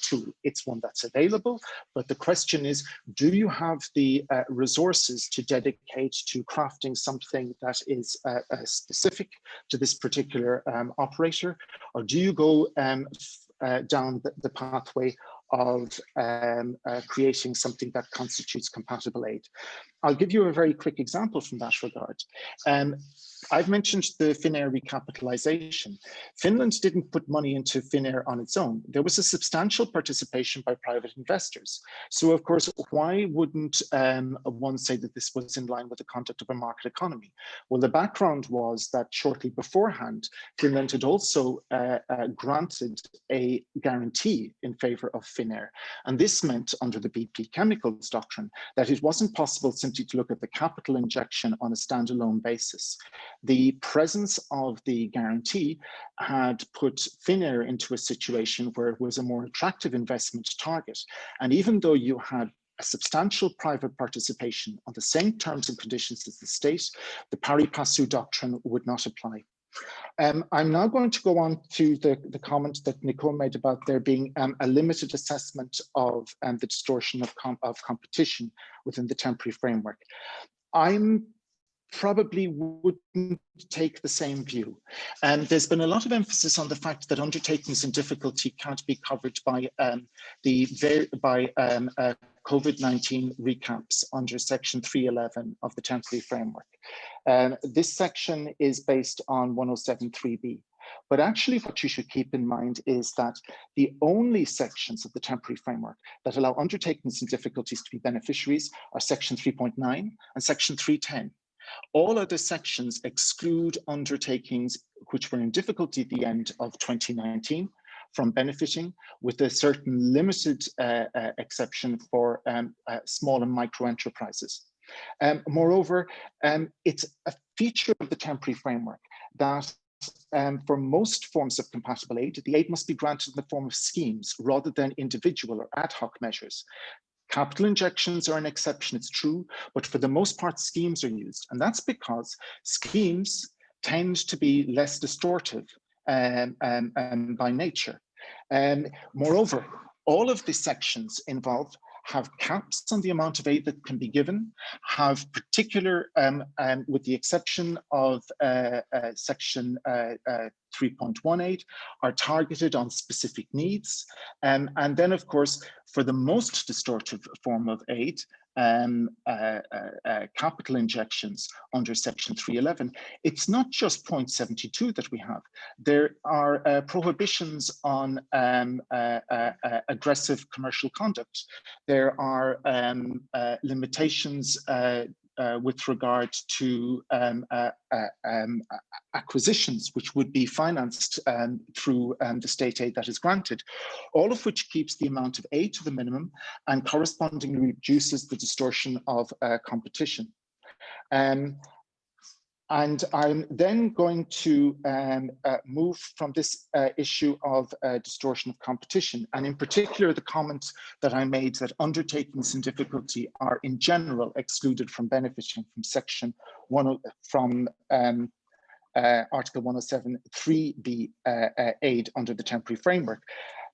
tool. It's one that's available, but the question is, do you have the resources to dedicate to crafting something that is specific to this particular operator, or do you go down the pathway of creating something that constitutes compatible aid? I'll give you a very quick example from that regard. I've mentioned the Finnair recapitalization. Finland didn't put money into Finnair on its own. There was a substantial participation by private investors. So of course, why wouldn't one say that this was in line with the conduct of a market economy? Well, the background was that shortly beforehand, Finland had also granted a guarantee in favor of Finnair. And this meant, under the BP Chemicals doctrine, that it wasn't possible simply to look at the capital injection on a standalone basis. The presence of the guarantee had put Finnair into a situation where it was a more attractive investment target. And even though you had a substantial private participation on the same terms and conditions as the state, the pari passu doctrine would not apply. I'm now going to go on to the comment that Nicole made about there being a limited assessment of the distortion of competition within the temporary framework. I'm probably wouldn't take the same view. There's been a lot of emphasis on the fact that undertakings in difficulty can't be covered by COVID-19 recaps under section 311 of the temporary framework. This section is based on 107.3b. But actually what you should keep in mind is that the only sections of the temporary framework that allow undertakings in difficulties to be beneficiaries are section 3.9 and section 310. All other sections exclude undertakings which were in difficulty at the end of 2019 from benefiting, with a certain limited exception for small and micro enterprises. Moreover, it's a feature of the temporary framework that for most forms of compatible aid, the aid must be granted in the form of schemes rather than individual or ad hoc measures. Capital injections are an exception, it's true, but for the most part, schemes are used. And that's because schemes tend to be less distortive by nature. Moreover, all of the sections involved have caps on the amount of aid that can be given, have particular, with the exception of section 3.18, are targeted on specific needs. And then, of course, for the most distortive form of aid, capital injections under section 311, it's not just 0.72 that we have. There are prohibitions on aggressive commercial conduct. There are limitations with regard to acquisitions, which would be financed through the state aid that is granted, all of which keeps the amount of aid to the minimum and correspondingly reduces the distortion of competition. And I'm then going to move from this issue of distortion of competition, and in particular the comment that I made that undertakings in difficulty are in general excluded from benefiting from section 1 from Article 107.3b aid under the temporary framework,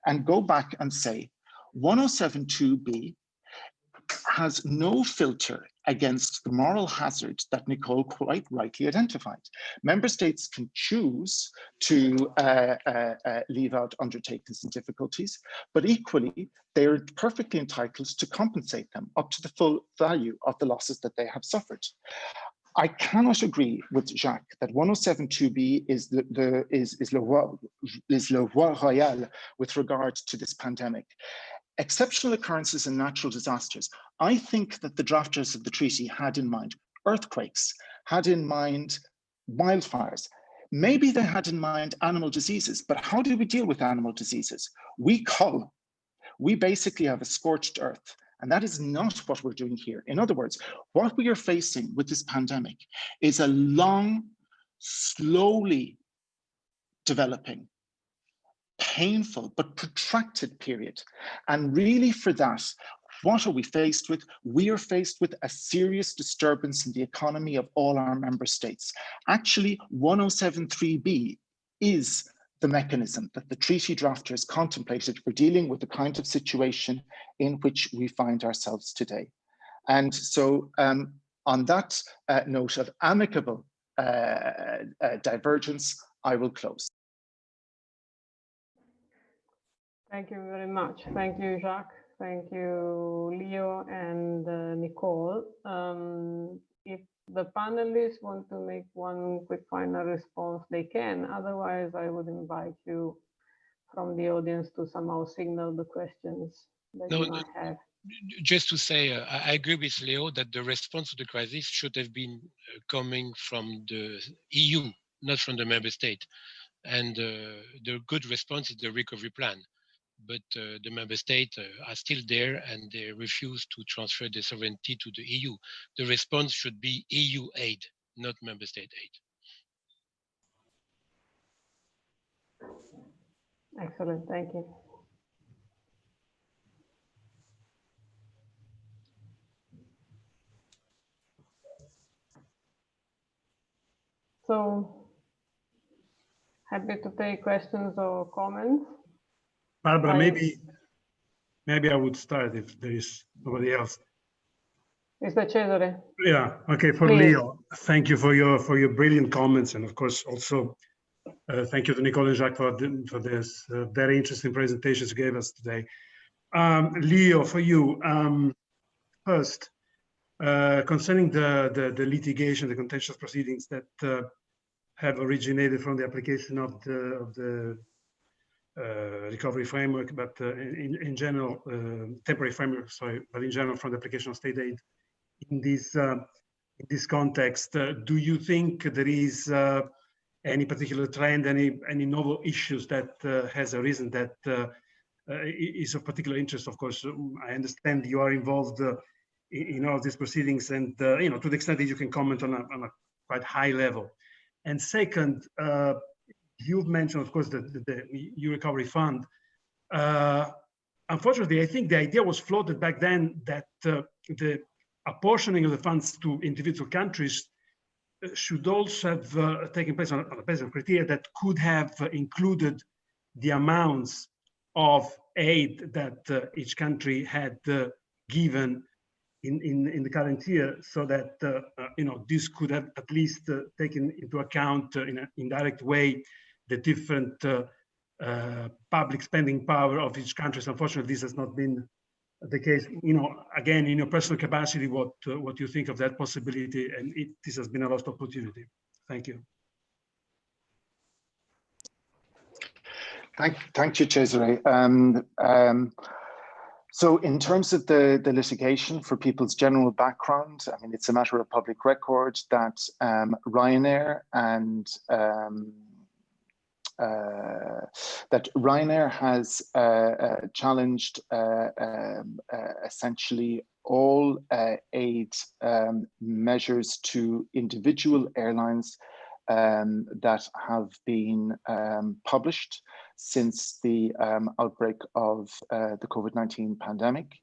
and go back and say 107.2b has no filter against the moral hazard that Nicole quite rightly identified. Member states can choose to leave out undertakings and difficulties, but equally, they are perfectly entitled to compensate them up to the full value of the losses that they have suffered. I cannot agree with Jacques that 107.2b is le roi royal with regard to this pandemic. Exceptional occurrences and natural disasters. I think that the drafters of the treaty had in mind earthquakes, had in mind wildfires. Maybe they had in mind animal diseases, but how do we deal with animal diseases? We cull. We basically have a scorched earth, and that is not what we're doing here. In other words, what we are facing with this pandemic is a long, slowly developing, painful but protracted period. And really for that, what are we faced with? We are faced with a serious disturbance in the economy of all our member states. Actually, 107.3b is the mechanism that the treaty drafters contemplated for dealing with the kind of situation in which we find ourselves today. And so on that note of amicable divergence, I will close. Thank you very much. Thank you, Jacques. Thank you, Leo and Nicole. If the panelists want to make one quick final response, they can. Otherwise, I would invite you from the audience to somehow signal the questions that you might have. Just to say, I agree with Leo that the response to the crisis should have been coming from the EU, not from the member state. And the good response is the recovery plan. But the member states are still there and they refuse to transfer the sovereignty to the EU. The response should be EU aid, not member state aid. Excellent, thank you. So happy to take questions or comments. Barbara, Right. maybe I would start if there is nobody else. Mr. Cesare. Yeah, okay, for Please. Leo, thank you for your brilliant comments, and of course also thank you to Nicole and Jacques for this very interesting presentations you gave us today. Leo, for you, first, concerning the litigation, the contentious proceedings that have originated from the application of the recovery framework, but in general, temporary framework, sorry, but in general from the application of state aid in this context, do you think there is any particular trend, any novel issues that has arisen that is of particular interest? Of course, I understand you are involved in all of these proceedings, and you know, to the extent that you can comment on a quite high level. And second, you've mentioned, of course, the EU Recovery Fund. Unfortunately, I think the idea was floated back then that the apportioning of the funds to individual countries should also have taken place on a basis of criteria that could have included the amounts of aid that each country had given in the current year, so that you know, this could have at least taken into account in an indirect way the different public spending power of each country. So unfortunately, this has not been the case. You know, again, in your personal capacity, what you think of that possibility, and this has been a lost opportunity. Thank you. Thank you, Cesare. So in terms of the litigation, for people's general background, I mean, it's a matter of public record that Ryanair and that Ryanair has challenged essentially all aid measures to individual airlines that have been published since the outbreak of the COVID-19 pandemic.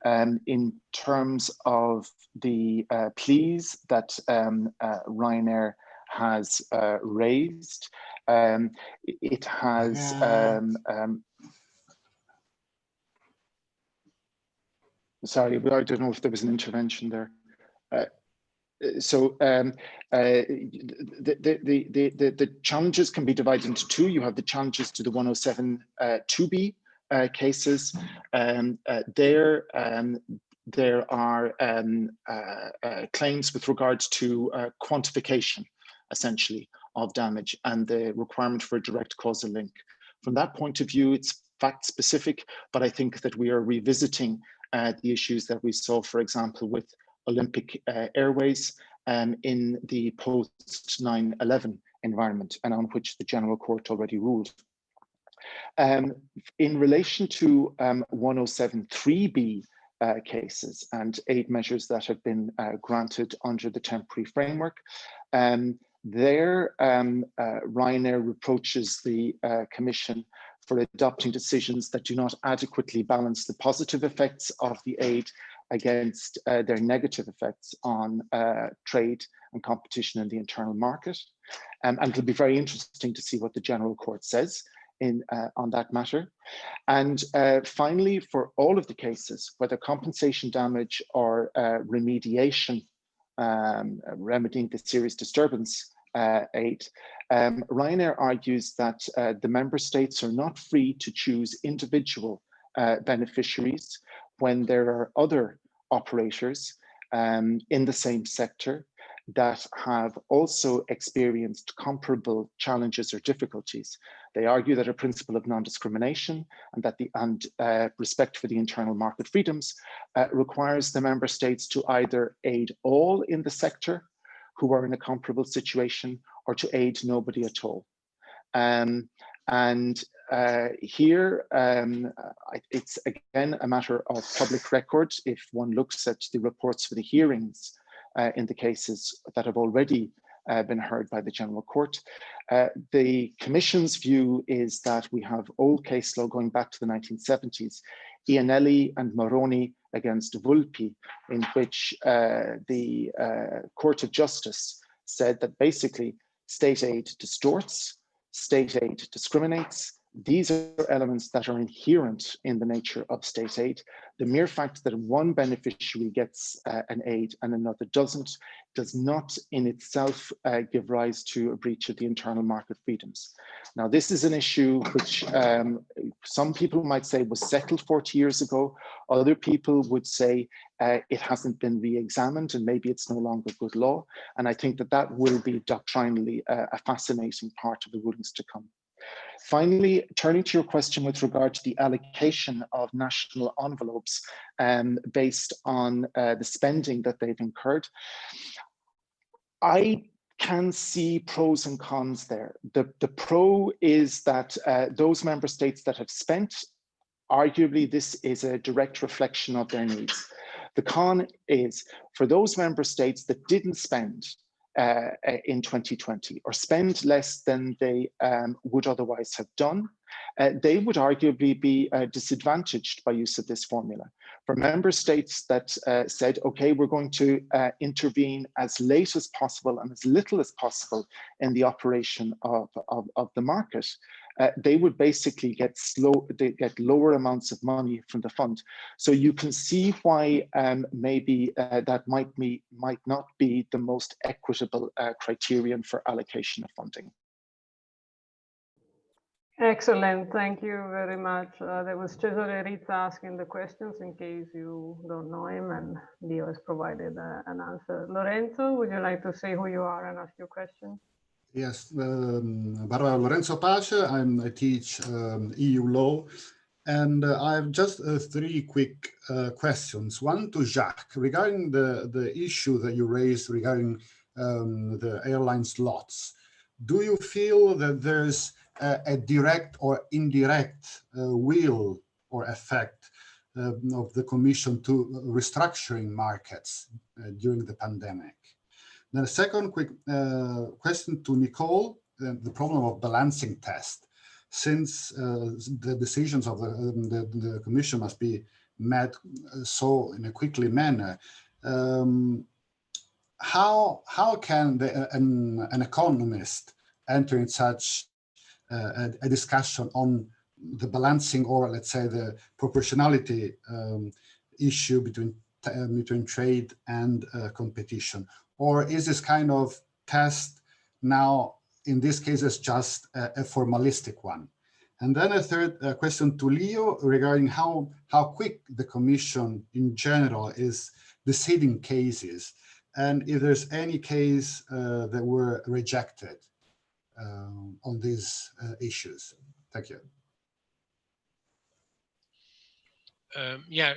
In terms of the pleas that Ryanair has raised, it has sorry, I don't know if there was an intervention there. So the challenges can be divided into two. You have the challenges to the 107 2B cases. There are claims with regards to quantification, essentially, of damage and the requirement for a direct causal link. From that point of view, it's fact specific, but I think that we are revisiting the issues that we saw, for example, with Olympic Airways in the post 9/11 environment, and on which the General Court already ruled. In relation to 107 3B cases and aid measures that have been granted under the temporary framework, Ryanair reproaches the Commission for adopting decisions that do not adequately balance the positive effects of the aid against their negative effects on trade and competition in the internal market. And it'll be very interesting to see what the General Court says on that matter. And finally, for all of the cases, whether compensation damage or remediation, remedying the serious disturbance aid, Ryanair argues that the member states are not free to choose individual beneficiaries when there are other operators in the same sector that have also experienced comparable challenges or difficulties. They argue that a principle of non-discrimination and that respect for the internal market freedoms requires the member states to either aid all in the sector who are in a comparable situation, or to aid nobody at all. Here, it's again a matter of public record. If one looks at the reports for the hearings in the cases that have already been heard by the General Court, the Commission's view is that we have old case law going back to the 1970s, Ianelli and Moroni against Vulpi, in which the Court of Justice said that basically state aid distorts state aid discriminates. These are elements that are inherent in the nature of state aid. The mere fact that one beneficiary gets an aid and another doesn't does not in itself give rise to a breach of the internal market freedoms. Now, this is an issue which some people might say was settled 40 years ago. Other people would say it hasn't been re-examined and maybe it's no longer good law. And I think that that will be doctrinally a fascinating part of the rulings to come. Finally, turning to your question with regard to the allocation of national envelopes based on the spending that they've incurred, I can see pros and cons there. The pro is that those member states that have spent, arguably this is a direct reflection of their needs. The con is for those member states that didn't spend in 2020 or spend less than they would otherwise have done, they would arguably be disadvantaged by use of this formula. For member states that said, okay, we're going to intervene as late as possible and as little as possible in the operation of the market, they would basically get lower amounts of money from the fund. So you can see why maybe that might not be the most equitable criterion for allocation of funding. Excellent, thank you very much. There was Cesare Rizza asking the questions in case you don't know him, and Leo has provided an answer. Lorenzo, would you like to say who you are and ask your question? Yes, Barbara Lorenzo Pace. I teach EU law, and I have just 3 quick questions. One to Jacques regarding the issue that you raised regarding the airline slots. Do you feel that there's a direct or indirect will or effect of the Commission to restructuring markets during the pandemic? Then a second quick question to Nicole, the problem of balancing test. Since the decisions of the Commission must be met so in a quickly manner, how can an economist enter in such a discussion on the balancing, or let's say the proportionality issue between trade and competition? Or is this kind of test now, in this case, is just a formalistic one? And then a third question to Leo regarding how quick the Commission in general is deciding cases, and if there's any case that were rejected on these issues. Thank you. Yeah,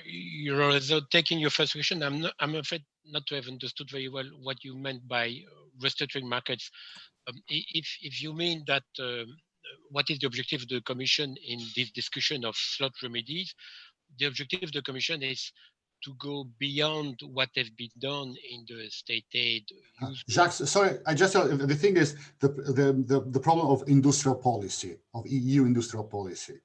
so taking your first question, I'm afraid not to have understood very well what you meant by restructuring markets. If you mean that, what is the objective of the Commission in this discussion of slot remedies? The objective of the Commission is to go beyond what has been done in the state aid. Jacques, sorry, I just the thing is the problem of industrial policy, of EU industrial policy.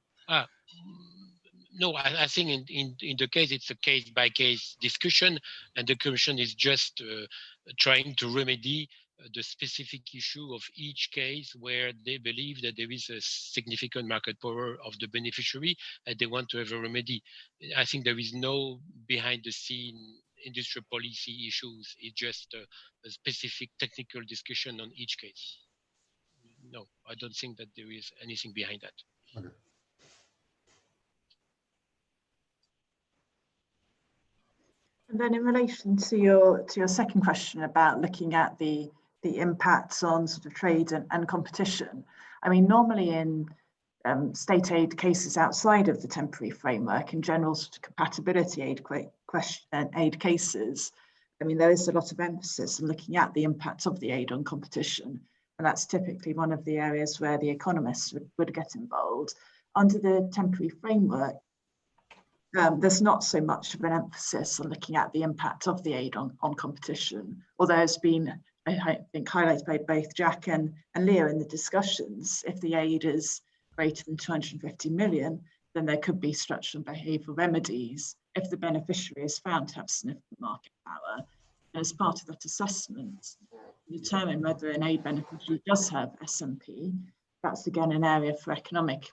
No, I think in the case, it's a case-by-case discussion, and the Commission is just trying to remedy the specific issue of each case where they believe that there is a significant market power of the beneficiary and they want to have a remedy. I think there is no behind-the-scene industrial policy issues. It's just a specific technical discussion on each case. No, I don't think that there is anything behind that. Okay. And then in relation to your second question about looking at the impacts on sort of trade and competition, I mean, normally in state aid cases outside of the temporary framework, in general sort of compatibility aid cases, I mean, there is a lot of emphasis on looking at the impact of the aid on competition. And that's typically one of the areas where the economists would get involved. Under the temporary framework, there's not so much of an emphasis on looking at the impact of the aid on competition, although it's been, I think, highlighted by both Jacques and Leo in the discussions. If the aid is greater than 250 million, then there could be structural and behavioural remedies if the beneficiary is found to have significant market power. And as part of that assessment, determine whether an aid beneficiary does have SMP, that's again an area for economic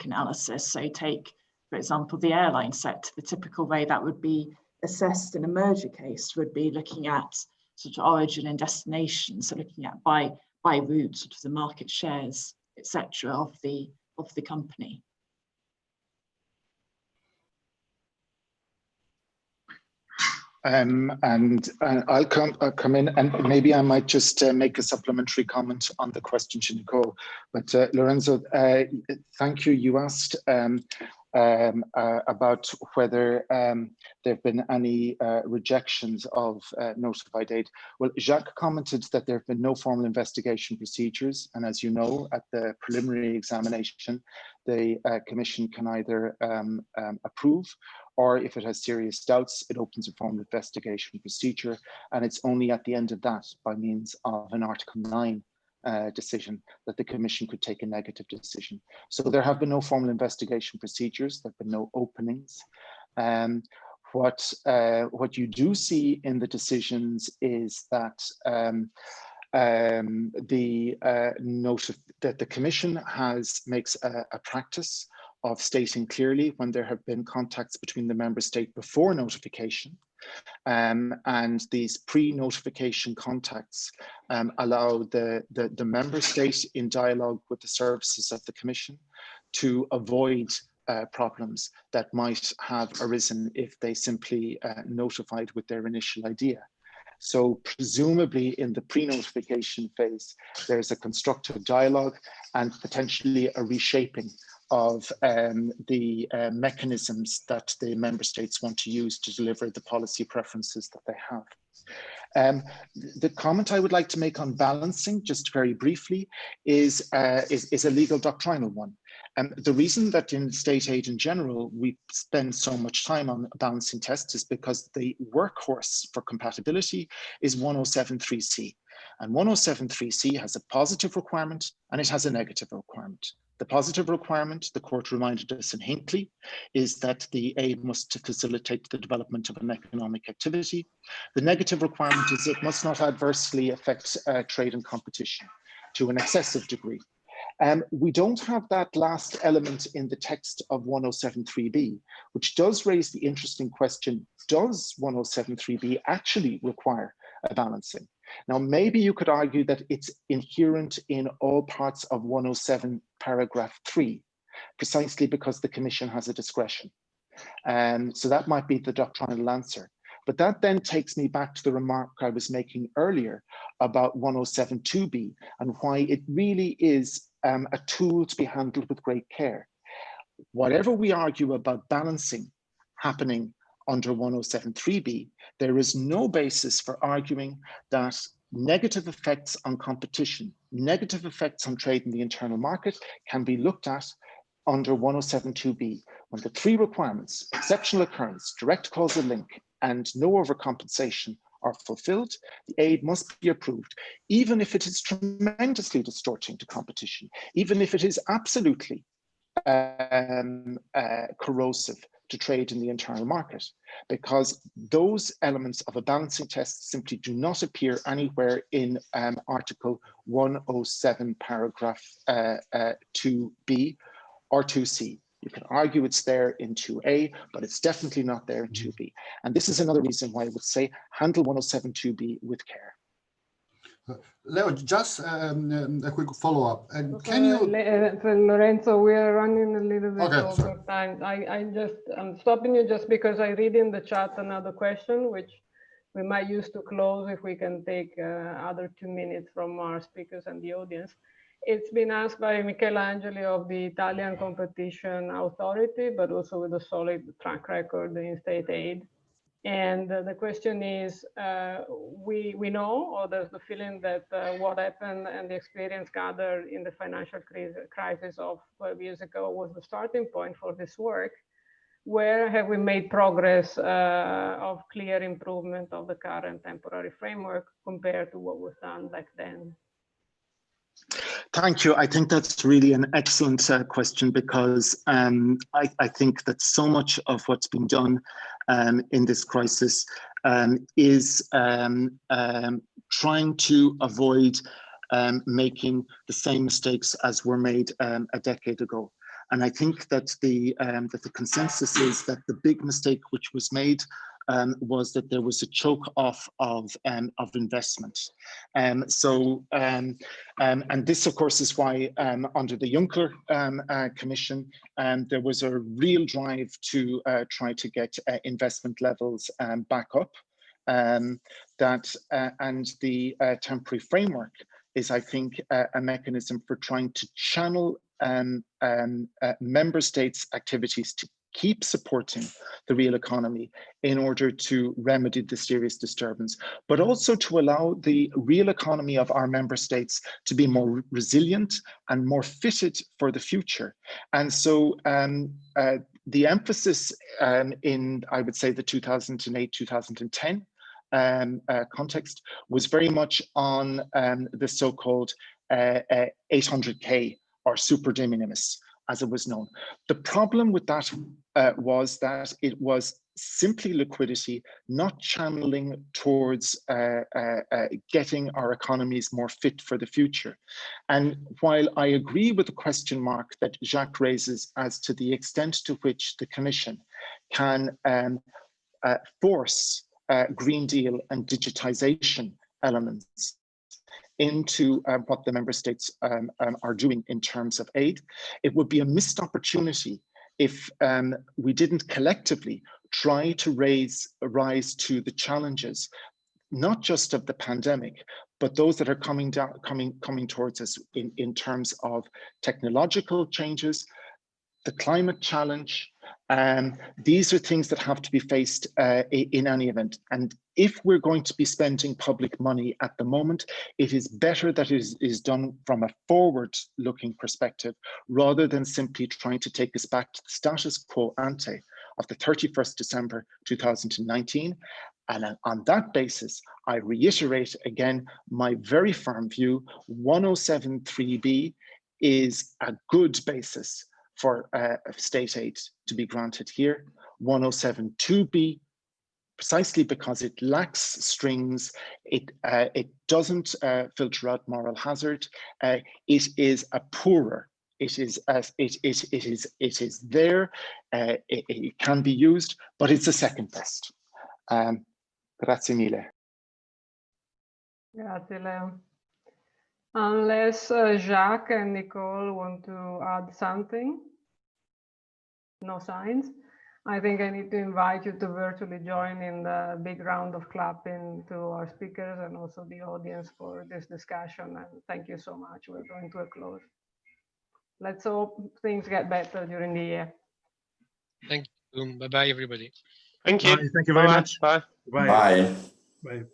analysis. So take, for example, the airline sector. The typical way that would be assessed in a merger case would be looking at sort of origin and destination, so looking at by route, sort of the market shares, etc., of the company. I'll come in, and maybe I might just make a supplementary comment on the question to Nicole. But Lorenzo, thank you. You asked about whether there have been any rejections of notified aid. Well, Jacques commented that there have been no formal investigation procedures, and as you know, at the preliminary examination, the Commission can either approve, or if it has serious doubts, it opens a formal investigation procedure, and it's only at the end of that, by means of an Article 9 decision, that the Commission could take a negative decision. So there have been no formal investigation procedures, there have been no openings. What you do see in the decisions is that the Commission makes a practice of stating clearly when there have been contacts between the member state before notification, and these pre-notification contacts allow the member state, in dialogue with the services of the Commission, to avoid problems that might have arisen if they simply notified with their initial idea. So presumably in the pre-notification phase, there's a constructive dialogue and potentially a reshaping of the mechanisms that the member states want to use to deliver the policy preferences that they have. The comment I would like to make on balancing, just very briefly, is a legal doctrinal one. The reason that in state aid in general, we spend so much time on balancing tests is because the workhorse for compatibility is 107.3c. And 107.3c has a positive requirement and it has a negative requirement. The positive requirement, the court reminded us in Hinckley, is that the aid must facilitate the development of an economic activity. The negative requirement is it must not adversely affect trade and competition to an excessive degree. We don't have that last element in the text of 107.3b, which does raise the interesting question, does 107.3b actually require a balancing? Now, maybe you could argue that it's inherent in all parts of 107 paragraph 3, precisely because the Commission has a discretion. So that might be the doctrinal answer. But that then takes me back to the remark I was making earlier about 107.2b and why it really is a tool to be handled with great care. Whatever we argue about balancing happening under 107.3b, there is no basis for arguing that negative effects on competition, negative effects on trade in the internal market can be looked at under 107.2b when the three requirements, exceptional occurrence, direct causal link, and no overcompensation are fulfilled. The aid must be approved, even if it is tremendously distorting to competition, even if it is absolutely corrosive to trade in the internal market, because those elements of a balancing test simply do not appear anywhere in Article 107 paragraph 2b or 2c. You can argue it's there in 2a, but it's definitely not there in 2b. And this is another reason why I would say handle 107.2b with care. Leo, just a quick follow-up. Can you, Lorenzo, we are running a little bit over time. I'm stopping you just because I read in the chat another question, which we might use to close if we can take other 2 minutes from our speakers and the audience. It's been asked by Michelangelo of the Italian Competition Authority, but also with a solid track record in state aid. And the question is, we know, or there's the feeling that what happened and the experience gathered in the financial crisis of 12 years ago was the starting point for this work. Where have we made progress of clear improvement of the current temporary framework compared to what was done back then? Thank you. I think that's really an excellent question, because I think that so much of what's been done in this crisis is trying to avoid making the same mistakes as were made a decade ago. And I think that the consensus is that the big mistake which was made was that there was a choke off of investment. And this, of course, is why under the Juncker Commission, there was a real drive to try to get investment levels back up. And the temporary framework is, I think, a mechanism for trying to channel member states' activities to keep supporting the real economy in order to remedy the serious disturbance, but also to allow the real economy of our member states to be more resilient and more fitted for the future. And so the emphasis in, I would say, the 2008-2010 context was very much on the so-called 800K or super de minimis, as it was known. The problem with that was that it was simply liquidity, not channeling towards getting our economies more fit for the future. And while I agree with the question mark that Jacques raises as to the extent to which the Commission can force Green Deal and digitization elements into what the member states are doing in terms of aid, it would be a missed opportunity if we didn't collectively try to rise to the challenges, not just of the pandemic, but those that are coming towards us in terms of technological changes, the climate challenge. These are things that have to be faced in any event. And if we're going to be spending public money at the moment, it is better that it is done from a forward-looking perspective, rather than simply trying to take us back to the status quo ante of the 31st December 2019. And on that basis, I reiterate again my very firm view: 107.3b is a good basis for state aid to be granted here. 107.2b, precisely because it lacks strings, it doesn't filter out moral hazard. It is a poorer. It is there. It can be used, but it's a second best. Grazie mille. Grazie, Leo. Unless Jacques and Nicole want to add something, no signs. I think I need to invite you to virtually join in the big round of clapping to our speakers and also the audience for this discussion. And thank you so much. We're going to a close. Let's hope things get better during the year. Thank you. Bye-bye, everybody. Thank you. Bye. Thank you very much. Bye. Bye. Bye. Bye.